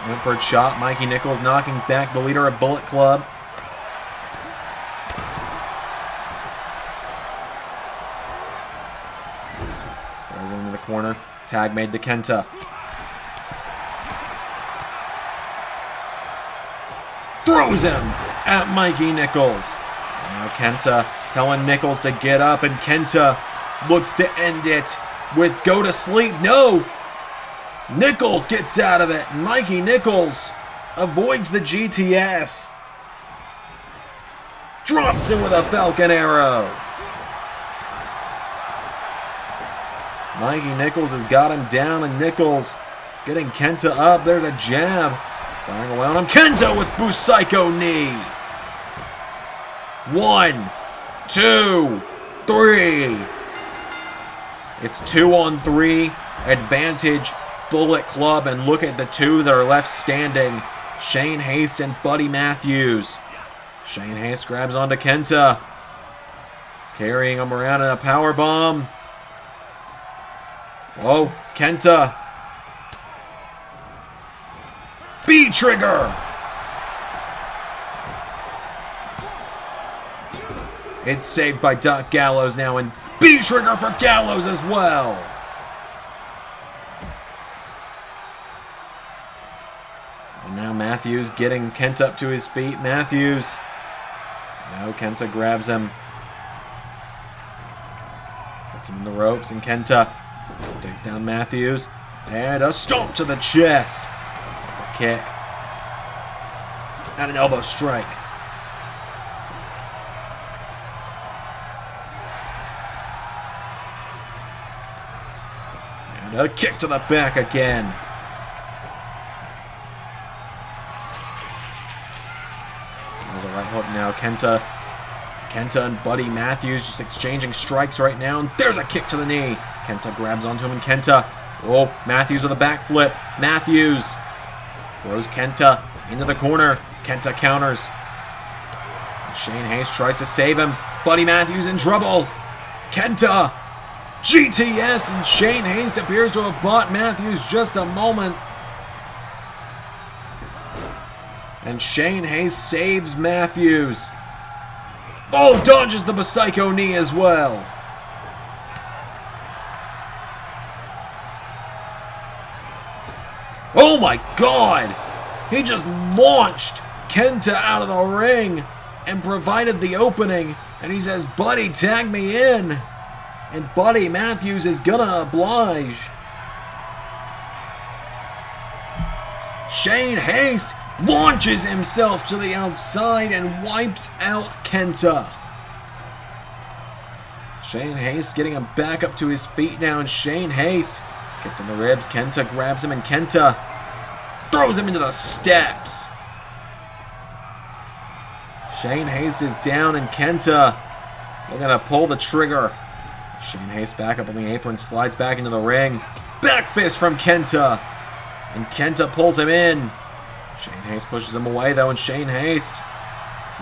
S1: Went for a chop. Mikey Nichols knocking back the leader of Bullet Club. Throws him into the corner. Tag made to Kenta. Throws him at Mikey Nichols. Now Kenta telling Nichols to get up, and Kenta looks to end it with go to sleep. No! Nichols gets out of it. Mikey Nichols avoids the GTS. Drops him with a Falcon Arrow. Mikey Nichols has got him down, and Nichols getting Kenta up. There's a jab. Firing away on him. Kenta with Busaiku knee. 1, 2, 3. It's 2-on-3. Advantage Bullet Club, and look at the two that are left standing. Shane Haste and Buddy Matthews. Shane Haste grabs onto Kenta. Carrying him around in a powerbomb. Oh, Kenta. B-trigger. It's saved by Doc Gallows now, and B-trigger for Gallows as well. And now Matthews getting Kenta up to his feet. Matthews. No, Kenta grabs him. Puts him in the ropes, and Kenta takes down Matthews. And a stomp to the chest. A kick. And an elbow strike. And a kick to the back again. There's a right hook now. Kenta and Buddy Matthews just exchanging strikes right now. And there's a kick to the knee. Kenta grabs onto him, and Kenta. Oh, Matthews with a backflip. Matthews throws Kenta into the corner. Kenta counters. And Shane Haste tries to save him. Buddy Matthews in trouble. Kenta. GTS, and Shane Haste appears to have bought Matthews just a moment. And Shane Haste saves Matthews. Oh, dodges the Psycho knee as well. Oh my God! He just launched Kenta out of the ring and provided the opening. And he says, "Buddy, tag me in." And Buddy Matthews is gonna oblige. Shane Haste launches himself to the outside and wipes out Kenta. Shane Haste getting him back up to his feet now, and Shane Haste kicked in the ribs. Kenta grabs him, and Kenta throws him into the steps. Shane Haste is down, and Kenta looking to pull the trigger. Shane Haste back up on the apron, slides back into the ring. Back fist from Kenta. And Kenta pulls him in. Shane Haste pushes him away, though, and Shane Haste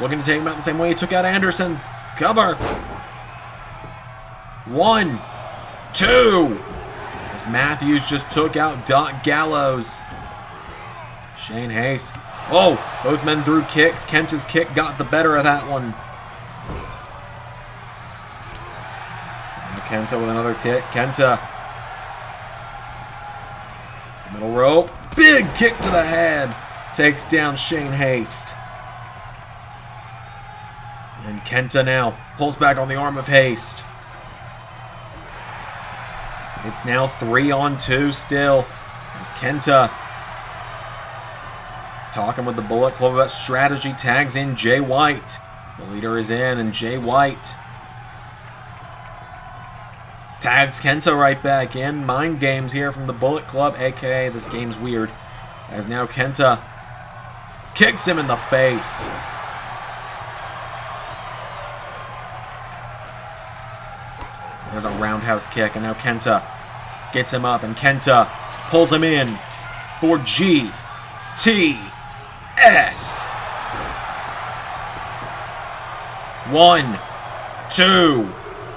S1: looking to take him out the same way he took out Anderson. Cover. 1, 2. As Matthews just took out Doc Gallows. Shane Haste. Oh, both men threw kicks. Kenta's kick got the better of that one. And Kenta with another kick. Kenta. Middle rope. Big kick to the head. Takes down Shane Haste. And Kenta now pulls back on the arm of Haste. It's now 3-on-2 still. As Kenta talking with the Bullet Club about strategy, tags in Jay White. The leader is in, and Jay White tags Kenta right back in. Mind games here from the Bullet Club, aka this game's weird. As now Kenta kicks him in the face. There's a roundhouse kick, and now Kenta gets him up, and Kenta pulls him in for GTS. 1, 2,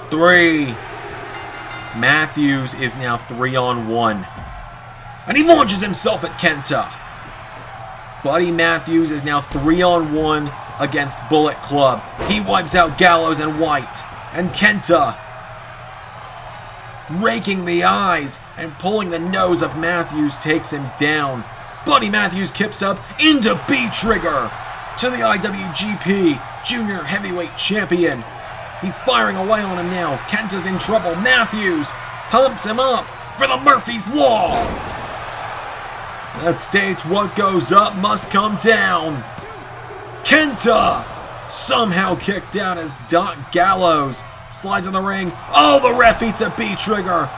S1: 3. Matthews is now 3-on-1. And he launches himself at Kenta. Buddy Matthews is now 3-on-1 against Bullet Club. He wipes out Gallows and White. And Kenta raking the eyes and pulling the nose of Matthews takes him down. Buddy Matthews kicks up into B-trigger to the IWGP Junior Heavyweight Champion. He's firing away on him now. Kenta's in trouble. Matthews pumps him up for the Murphy's Law. That states what goes up must come down. Kenta somehow kicked out as Doc Gallows slides in the ring. Oh, the ref eats a B-trigger.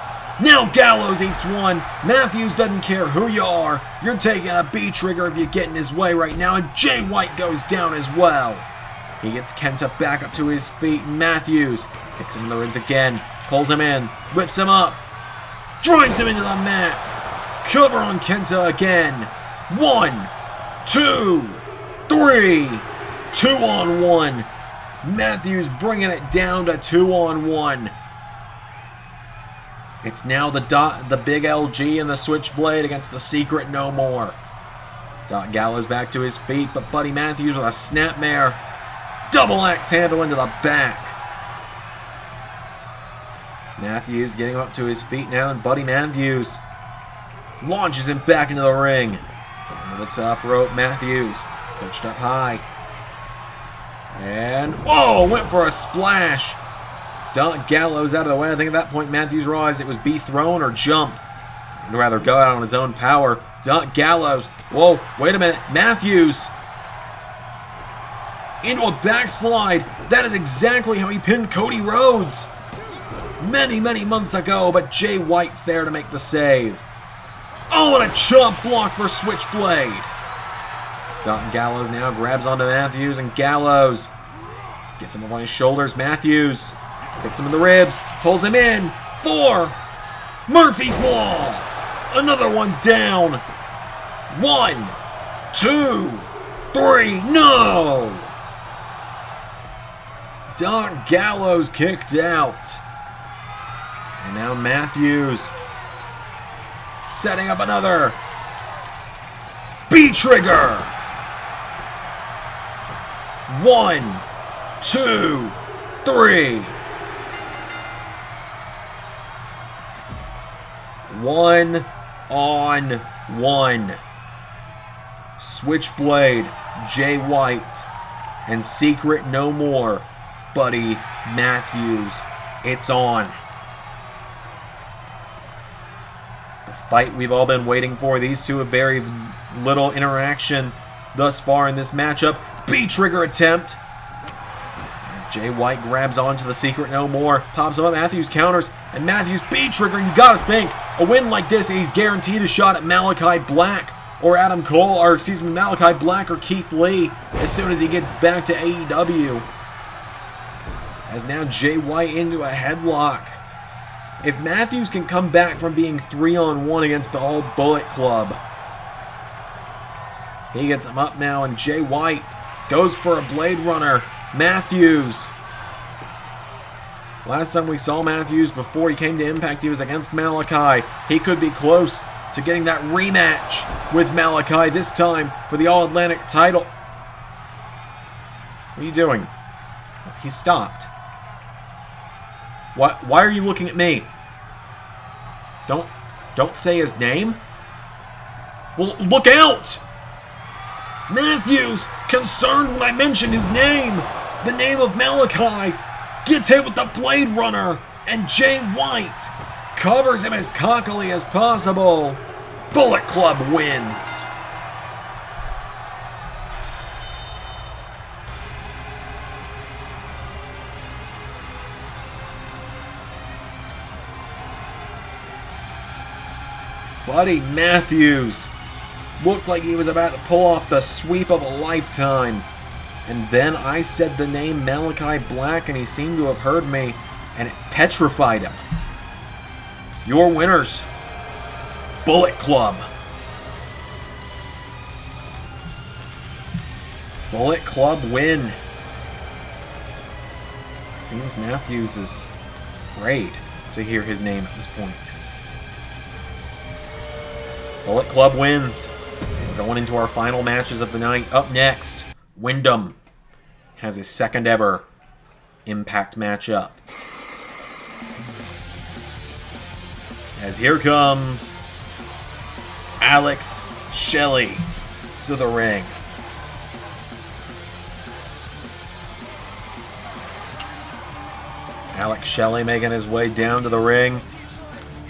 S1: Now Gallows eats one. Matthews doesn't care who you are. You're taking a B-trigger if you get in his way right now. And Jay White goes down as well. He gets Kenta back up to his feet. And Matthews kicks him in the ribs again. Pulls him in. Lifts him up. Drives him into the mat. Cover on Kenta again. 1, 2, 3, 2-on-1. Matthews bringing it down to 2-on-1. It's now the big LG and the Switchblade against the Secret No More. Doc Gallows back to his feet, but Buddy Matthews with a snapmare. Double axe handle into the back. Matthews getting up to his feet now, and Buddy Matthews launches him back into the ring. Into the top rope, Matthews pitched up high. And, oh, went for a splash. Doc Gallows out of the way. I think at that point Matthews realized it was be thrown or jump. He'd rather go out on his own power. Doc Gallows. Whoa, wait a minute. Matthews into a backslide. That is exactly how he pinned Cody Rhodes many, many months ago, but Jay White's there to make the save. Oh, and a chop block for Switchblade. Doc Gallows now grabs onto Matthews, and Gallows gets him up on his shoulders. Matthews kicks him in the ribs, pulls him in for Murphy's Law. Another one down. 1, 2, 3, no! Doc Gallows kicked out. And now Matthews setting up another B-trigger. 1, 2, 3. 1-on-1. Switchblade, Jay White, and Secret No More, Buddy Matthews. It's on. The fight we've all been waiting for. These two have very little interaction thus far in this matchup. B-trigger attempt. Jay White grabs onto the Secret No More, pops him up. Matthews counters, and Matthews B-trigger. You gotta think, a win like this, he's guaranteed a shot at Malachi Black or Adam Cole, or excuse me, Malachi Black or Keith Lee as soon as he gets back to AEW. As now Jay White into a headlock. If Matthews can come back from being 3-on-1 against the All Bullet Club, he gets him up now, and Jay White goes for a Blade Runner. Matthews. Last time we saw Matthews before he came to Impact, he was against Malachi. He could be close to getting that rematch with Malachi, this time for the All-Atlantic title. What are you doing? He stopped. What? Why are you looking at me? Don't say his name. Well, look out! Matthews, concerned when I mentioned his name. The name of Malachi. Gets hit with the Blade Runner. And Jay White covers him as cockily as possible. Bullet Club wins. Buddy Matthews looked like he was about to pull off the sweep of a lifetime. And then I said the name Malachi Black, and he seemed to have heard me, and it petrified him. Your winners, Bullet Club. Bullet Club win. Seems Matthews is afraid to hear his name at this point. Bullet Club wins. We're going into our final matches of the night. Up next, Windham has his second ever Impact matchup. As here comes Alex Shelley to the ring. Alex Shelley making his way down to the ring.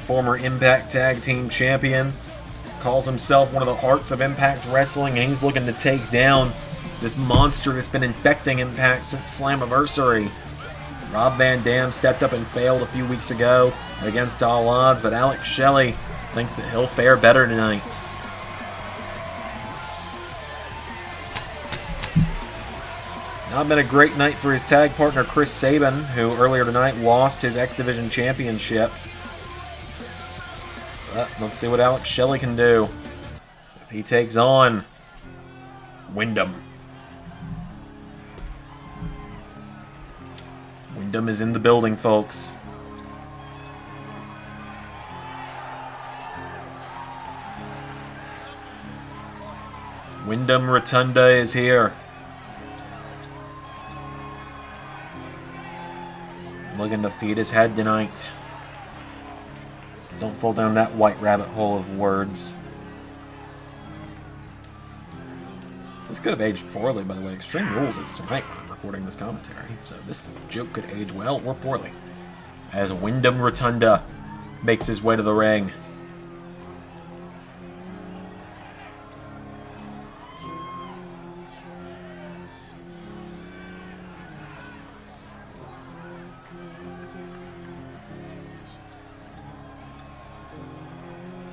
S1: Former Impact Tag Team Champion. Calls himself one of the hearts of Impact Wrestling, and he's looking to take down this monster that's been infecting Impact since Slammiversary. Rob Van Dam stepped up and failed a few weeks ago against all odds, but Alex Shelley thinks that he'll fare better tonight. Not been a great night for his tag partner Chris Sabin, who earlier tonight lost his X Division Championship. But let's see what Alex Shelley can do as he takes on Windham. Windham is in the building, folks. Windham Rotunda is here. Looking to feed his head tonight. Don't fall down that white rabbit hole of words. This could have aged poorly, by the way. Extreme Rules is tonight when I'm recording this commentary, so this joke could age well or poorly. As Windham Rotunda makes his way to the ring.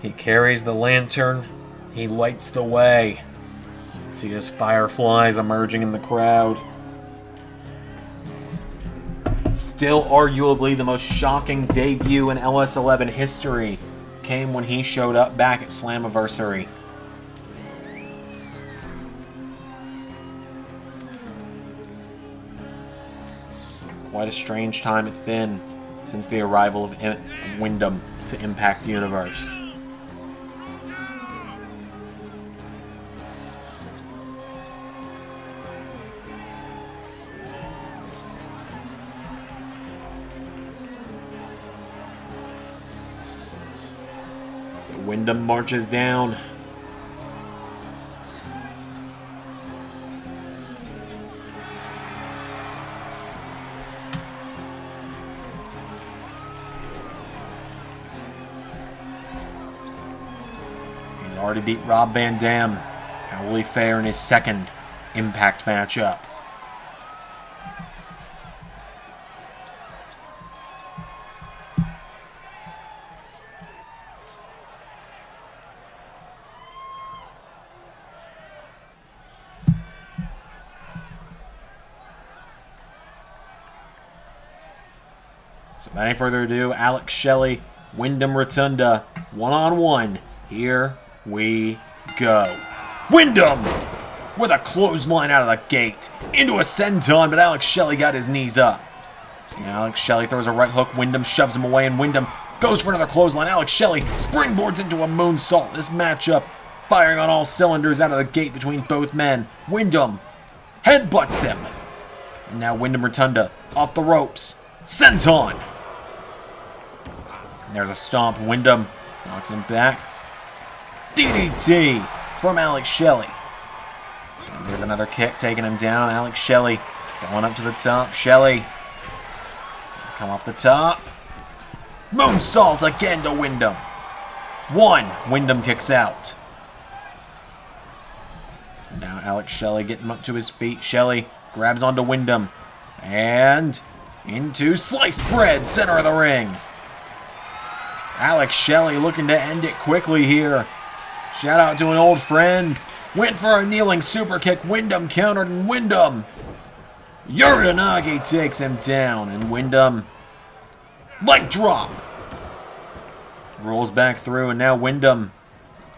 S1: He carries the lantern. He lights the way. See his fireflies emerging in the crowd. Still arguably the most shocking debut in LS11 history came when he showed up back at Slammiversary. Quite a strange time it's been since the arrival of Windham to Impact Universe. Windham marches down. He's already beat Rob Van Dam. How will he fare in his second Impact matchup? So without any further ado, Alex Shelley, Windham Rotunda, one-on-one. Here we go. Windham with a clothesline out of the gate. Into a senton, but Alex Shelley got his knees up. Now Alex Shelley throws a right hook. Windham shoves him away, and Windham goes for another clothesline. Alex Shelley springboards into a moonsault. This matchup firing on all cylinders out of the gate between both men. Windham headbutts him. And now Windham Rotunda off the ropes. Senton. There's a stomp. Windham knocks him back. DDT from Alex Shelley. And there's another kick taking him down. Alex Shelley going up to the top. Shelley come off the top. Moonsault again to Windham. One. Windham kicks out. Now Alex Shelley getting up to his feet. Shelley grabs onto Windham. And into sliced bread, center of the ring. Alex Shelley looking to end it quickly here. Shout out to an old friend. Went for a kneeling super kick. Windham countered, and Windham. Jordynne takes him down, and Windham leg drop. Rolls back through, and now Windham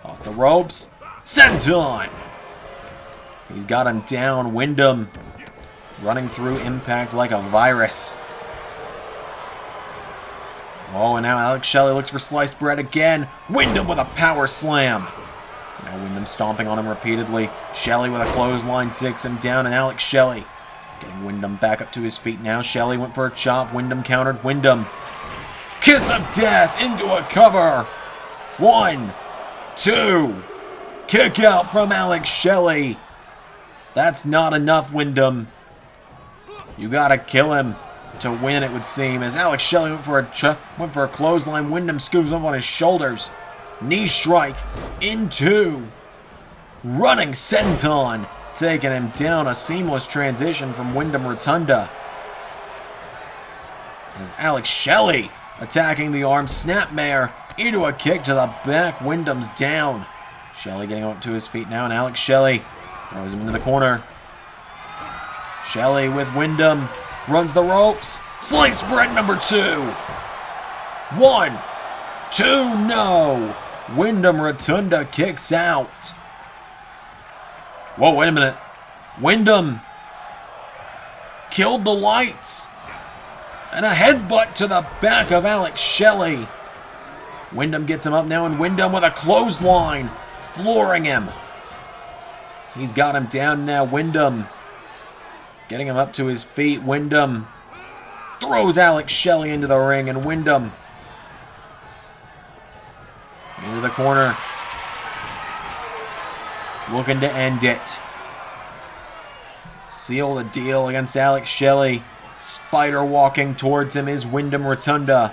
S1: off the ropes. Senton. He's got him down. Windham running through Impact like a virus. Oh, and now Alex Shelley looks for sliced bread again. Windham with a power slam. Now Windham stomping on him repeatedly. Shelley with a clothesline takes him down, and Alex Shelley getting Windham back up to his feet now. Shelley went for a chop. Windham countered. Windham. Kiss of death into a cover. 1, 2. Kick out from Alex Shelley. That's not enough, Windham. You gotta kill him to win, it would seem, as Alex Shelley went for a clothesline. Windham scoops up on his shoulders. Knee strike into running senton, taking him down. A seamless transition from Windham Rotunda. As Alex Shelley attacking the arm, snapmare into a kick to the back. Windham's down. Shelley getting up to his feet now, and Alex Shelley throws him into the corner. Shelley with Windham. Runs the ropes. Sliced bread number 2. 1, 2, no. Windham Rotunda kicks out. Whoa, wait a minute. Windham killed the lights. And a headbutt to the back of Alex Shelley. Windham gets him up now, and Windham with a clothesline, flooring him. He's got him down now. Windham getting him up to his feet. Windham throws Alex Shelley into the ring, and Windham into the corner, looking to end it. Seal the deal against Alex Shelley. Spider walking towards him is Windham Rotunda.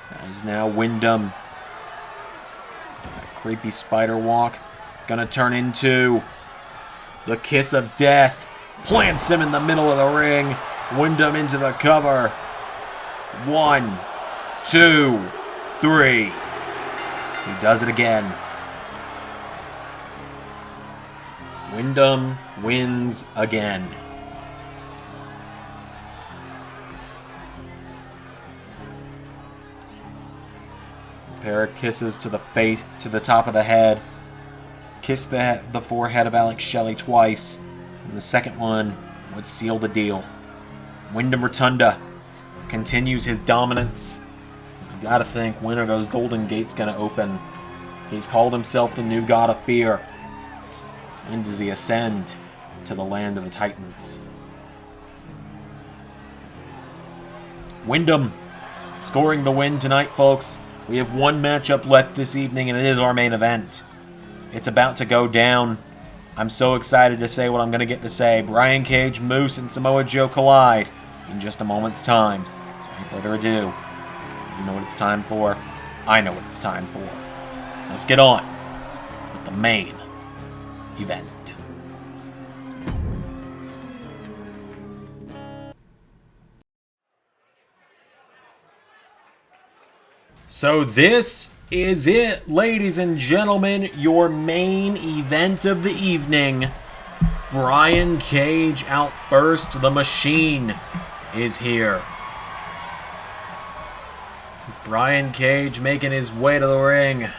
S1: As now Windham, that creepy spider walk, gonna turn into the kiss of death. Plants him in the middle of the ring. Windham into the cover. 1, 2, 3. He does it again. Windham wins again. A pair of kisses to the face, to the top of the head. Kiss the forehead of Alex Shelley twice. And the second one would seal the deal. Windham Rotunda continues his dominance. You gotta think, when are those golden gates gonna open? He's called himself the new god of fear. When does he ascend to the land of the Titans? Windham scoring the win tonight, folks. We have one matchup left this evening, and it is our main event. It's about to go down. I'm so excited to say what I'm going to get to say. Brian Cage, Moose, and Samoa Joe collide in just a moment's time. So without further ado, you know what it's time for. I know what it's time for. Let's get on with the main event. So this is it, ladies and gentlemen, your main event of the evening. Brian Cage out first. The Machine is here. Brian Cage making his way to the ring.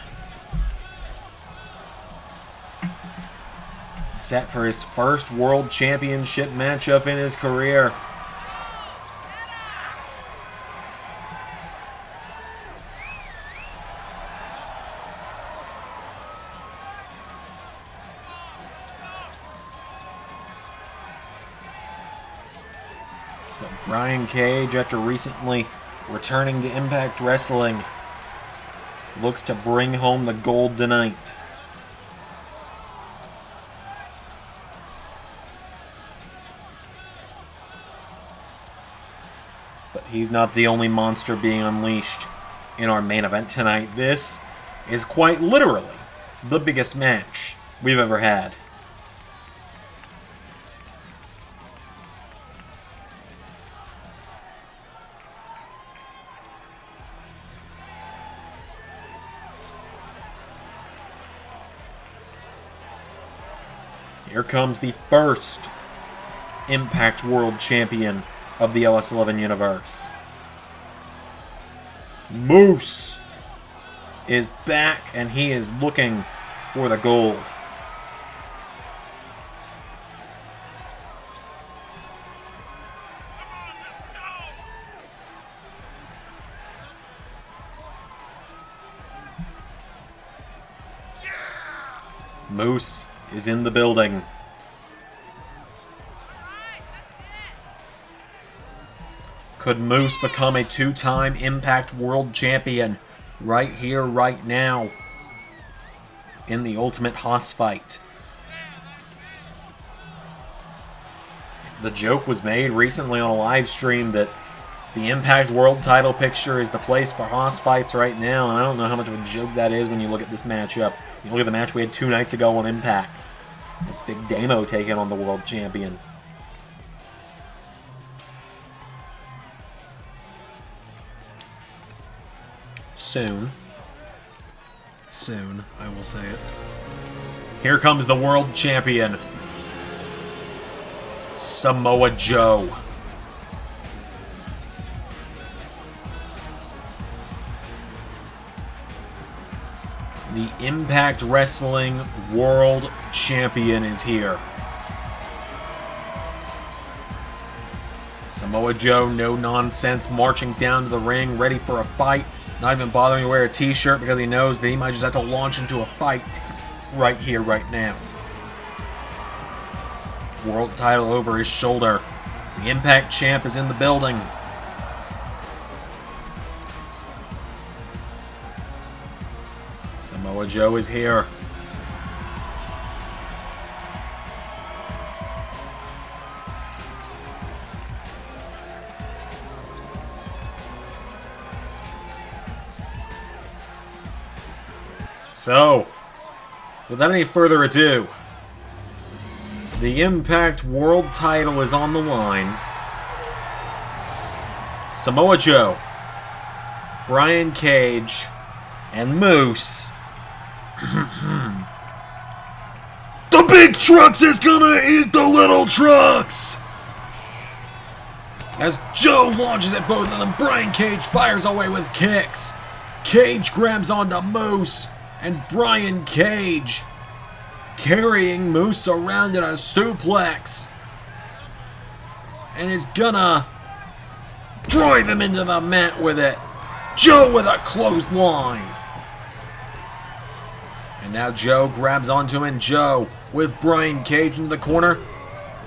S1: Set for his first World Championship matchup in his career. So Brian Cage, after recently returning to Impact Wrestling, looks to bring home the gold tonight. But he's not the only monster being unleashed in our main event tonight. This is quite literally the biggest match we've ever had. Here comes the first Impact World Champion of the LS11 universe. Moose is back, and he is looking for the gold. Moose is in the building. Could Moose become a two-time Impact World Champion right here, right now, in the Ultimate Hoss fight? The joke was made recently on a live stream that the Impact World title picture is the place for Hoss fights right now, and I don't know how much of a joke that is when you look at this matchup. You look at the match we had 2 nights ago on Impact. Big Damo taking on the World Champion. Soon, I will say it. Here comes the World Champion, Samoa Joe. The Impact Wrestling World Champion is here. Samoa Joe, no nonsense, marching down to the ring, ready for a fight. Not even bothering to wear a t-shirt because he knows that he might just have to launch into a fight right here, right now. World title over his shoulder. The Impact Champ is in the building. Samoa Joe is here. So, without any further ado, the Impact World title is on the line. Samoa Joe, Brian Cage, and Moose. The big trucks is gonna eat the little trucks! As Joe launches at both of them, Brian Cage fires away with kicks. Cage grabs onto Moose, and Brian Cage carrying Moose around in a suplex. And is gonna drive him into the mat with it. Joe with a clothesline. And now Joe grabs onto him, and Joe with Brian Cage in the corner.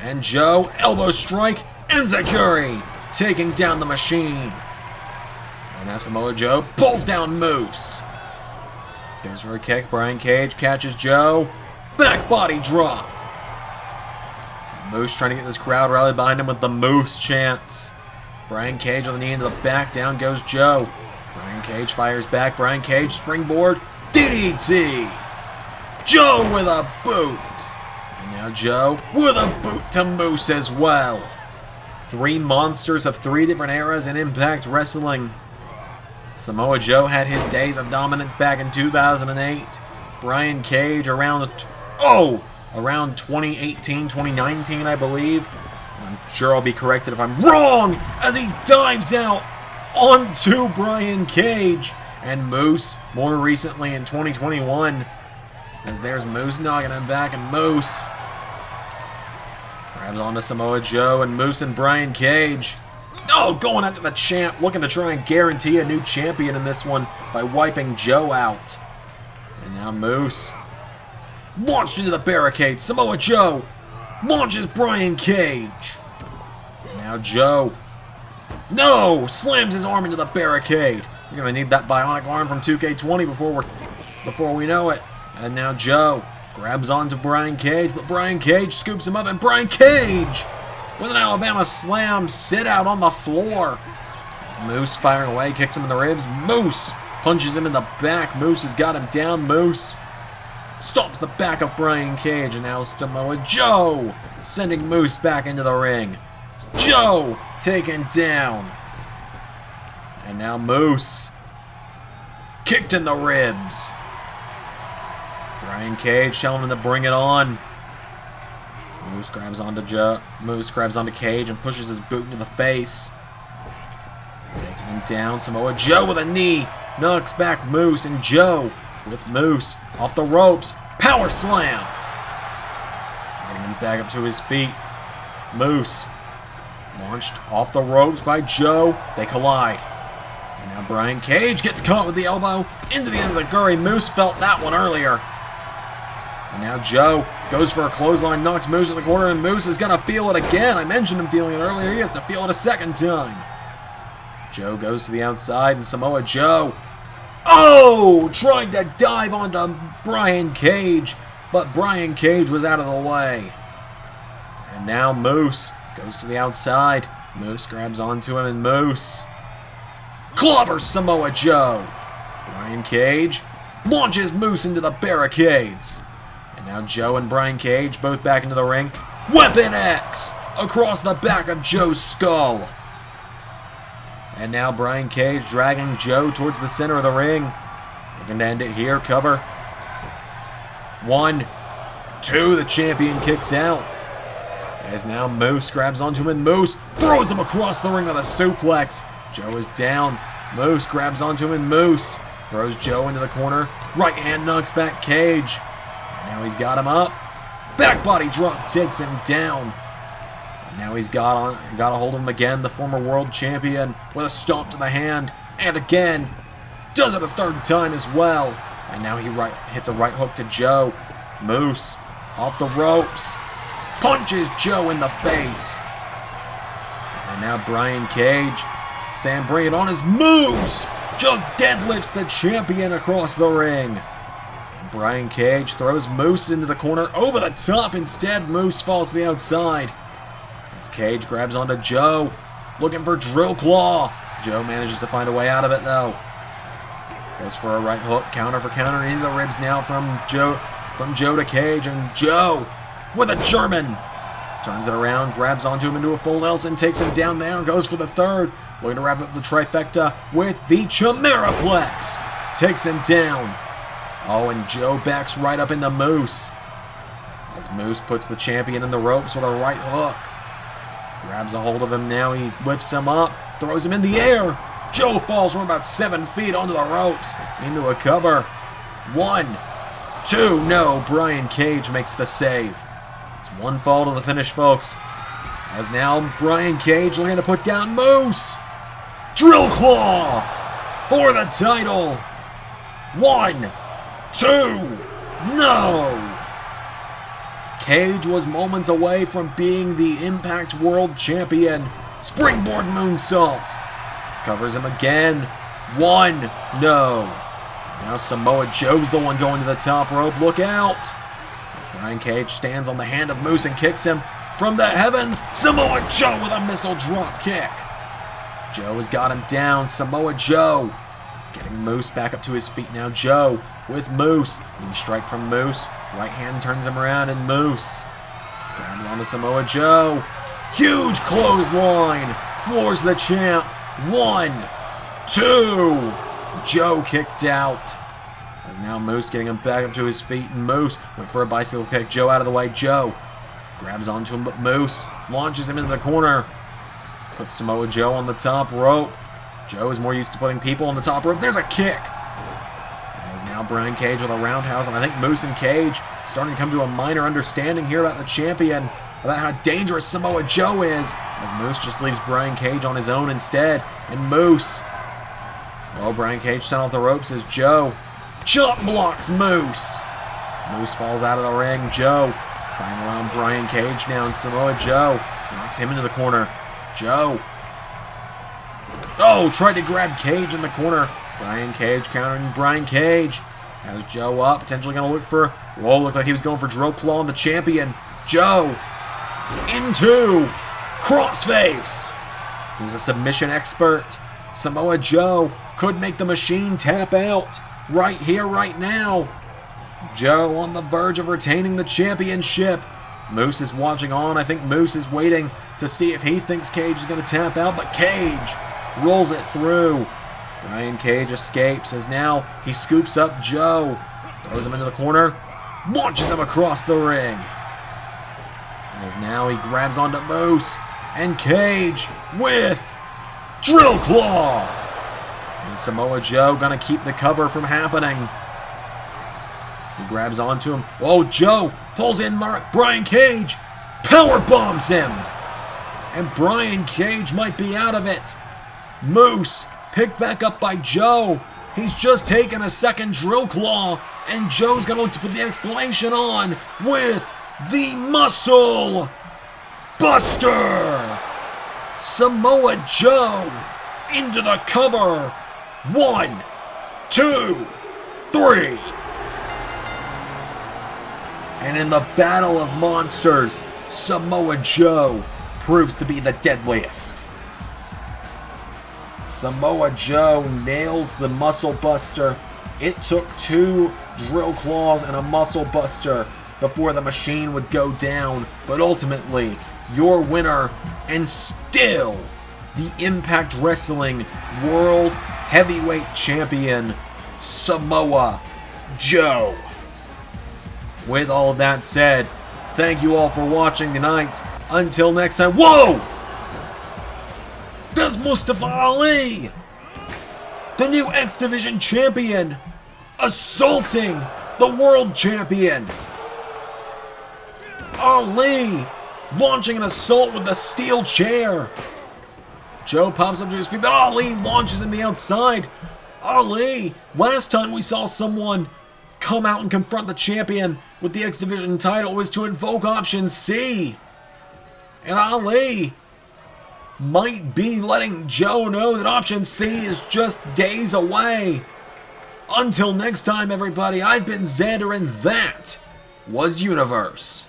S1: And Joe, elbow strike, enziguri, taking down the machine. And now Samoa Joe pulls down Moose. Goes for a kick, Brian Cage catches Joe. Back body drop. Moose trying to get this crowd rallied behind him with the Moose chants. Brian Cage on the knee into the back, down goes Joe. Brian Cage fires back, Brian Cage springboard, DDT. Joe with a boot. And now Joe with a boot to Moose as well. Three monsters of three different eras in Impact Wrestling. Samoa Joe had his days of dominance back in 2008. Brian Cage around 2018, 2019, I believe. I'm sure I'll be corrected if I'm wrong as he dives out onto Brian Cage. And Moose, more recently in 2021, as there's Moose knocking him back, and Moose grabs onto Samoa Joe, and Moose and Brian Cage. Oh, going after the champ, looking to try and guarantee a new champion in this one by wiping Joe out. And now Moose launched into the barricade. Samoa Joe launches Brian Cage. And now Joe, no, slams his arm into the barricade. He's gonna need that bionic arm from 2K20 before we know it. And now Joe grabs onto Brian Cage, but Brian Cage scoops him up, and Brian Cage with an Alabama slam, sit out on the floor. It's Moose firing away, kicks him in the ribs. Moose punches him in the back. Moose has got him down. Moose stops the back of Brian Cage, and now Samoa Joe sending Moose back into the ring. Joe taken down. And now Moose kicked in the ribs. Brian Cage telling him to bring it on. Moose grabs onto Joe. Moose grabs onto Cage and pushes his boot into the face. Taking him down. Samoa Joe with a knee. Knocks back Moose, and Joe with Moose off the ropes. Power slam. Getting him back up to his feet. Moose launched off the ropes by Joe. They collide. And now Brian Cage gets caught with the elbow into the enziguri. Moose felt that one earlier. And now Joe goes for a clothesline, knocks Moose in the corner, and Moose is going to feel it again. I mentioned him feeling it earlier. He has to feel it a second time. Joe goes to the outside, and Samoa Joe, trying to dive onto Brian Cage, but Brian Cage was out of the way. And now Moose goes to the outside. Moose grabs onto him, and Moose clobbers Samoa Joe. Brian Cage launches Moose into the barricades. And now Joe and Brian Cage both back into the ring. Weapon X across the back of Joe's skull. And now Brian Cage dragging Joe towards the center of the ring. Looking to end it here. Cover. 1, 2. The champion kicks out. As now Moose grabs onto him, and Moose throws him across the ring with a suplex. Joe is down. Moose grabs onto him, and Moose Throws Joe into the corner. Right hand knocks back Cage. Now he's got him up. Back body drop takes him down. Now he's got a hold of him again, the former world champion, with a stomp to the hand. And again, does it a third time as well. And now he hits a right hook to Joe. Moose off the ropes. Punches Joe in the face. And now Brian Cage, Sam bring it on as Moose just deadlifts the champion across the ring. And Brian Cage throws Moose into the corner over the top. Instead, Moose falls to the outside. As Cage grabs onto Joe, looking for drill claw. Joe manages to find a way out of it though. Goes for a right hook, counter for counter into the ribs now from Joe to Cage, and Joe with a German. Turns it around, grabs onto him into a full Nelson, takes him down there, and goes for the third. Looking to wrap up the trifecta with the Chimeraplex. Takes him down. Oh, and Joe backs right up into Moose. As Moose puts the champion in the ropes with a right hook. Grabs a hold of him now, he lifts him up, throws him in the air. Joe falls from about 7 feet onto the ropes, into a cover. 1, 2, no, Brian Cage makes the save. It's one fall to the finish, folks. As now Brian Cage looking to put down Moose. Drill claw for the title. 1, 2, no. Cage was moments away from being the Impact World Champion. Springboard moonsault. Covers him again. 1, no. Now Samoa Joe's the one going to the top rope. Look out. As Brian Cage stands on the hand of Moose and kicks him from the heavens. Samoa Joe with a missile drop kick. Joe has got him down. Samoa Joe getting Moose back up to his feet now. Joe with Moose. Knee strike from Moose. Right hand turns him around and Moose grabs onto Samoa Joe. Huge clothesline. Floors the champ. 1, 2. Joe kicked out. As now Moose getting him back up to his feet, and Moose went for a bicycle kick. Joe out of the way. Joe grabs onto him, but Moose launches him into the corner. Puts Samoa Joe on the top rope. Joe is more used to putting people on the top rope. There's a kick. As now Brian Cage with a roundhouse, and I think Moose and Cage starting to come to a minor understanding here about the champion, about how dangerous Samoa Joe is, as Moose just leaves Brian Cage on his own instead. And Moose, well, Brian Cage sent off the ropes as Joe chop blocks Moose. Moose falls out of the ring. Joe banging around Brian Cage now, and Samoa Joe knocks him into the corner. Joe, oh, tried to grab Cage in the corner. Brian Cage countering Brian Cage. Has Joe up, potentially going to look for, whoa, looked like he was going for drill claw on the champion. Joe into crossface. He's a submission expert. Samoa Joe could make the machine tap out right here, right now. Joe on the verge of retaining the championship. Moose is watching on. I think Moose is waiting to see if he thinks Cage is going to tap out, but Cage rolls it through. Brian Cage escapes as now he scoops up Joe, throws him into the corner, launches him across the ring. As now he grabs onto Moose, and Cage with drill claw. And Samoa Joe gonna keep the cover from happening. He grabs onto him. Oh, Joe pulls in Brian Cage, power bombs him, and Brian Cage might be out of it. Moose picked back up by Joe. He's just taken a second drill claw, and Joe's gonna look to put the exclamation on with the Muscle Buster. Samoa Joe into the cover. 1, 2, 3. And in the Battle of Monsters, Samoa Joe proves to be the deadliest. Samoa Joe nails the Muscle Buster. It took 2 drill claws and a Muscle Buster before the machine would go down, but ultimately, your winner, and still the Impact Wrestling World Heavyweight Champion, Samoa Joe. With all of that said, thank you all for watching tonight. Until next time, whoa! That's Mustafa Ali! the new X Division champion, assaulting the world champion. Ali launching an assault with the steel chair. Joe pops up to his feet, but Ali launches him the outside. Ali, last time we saw someone come out and confront the champion with the X Division title was to invoke option C. And Ali might be letting Joe know that option C is just days away. Until next time, everybody, I've been Xander, and that was Universe.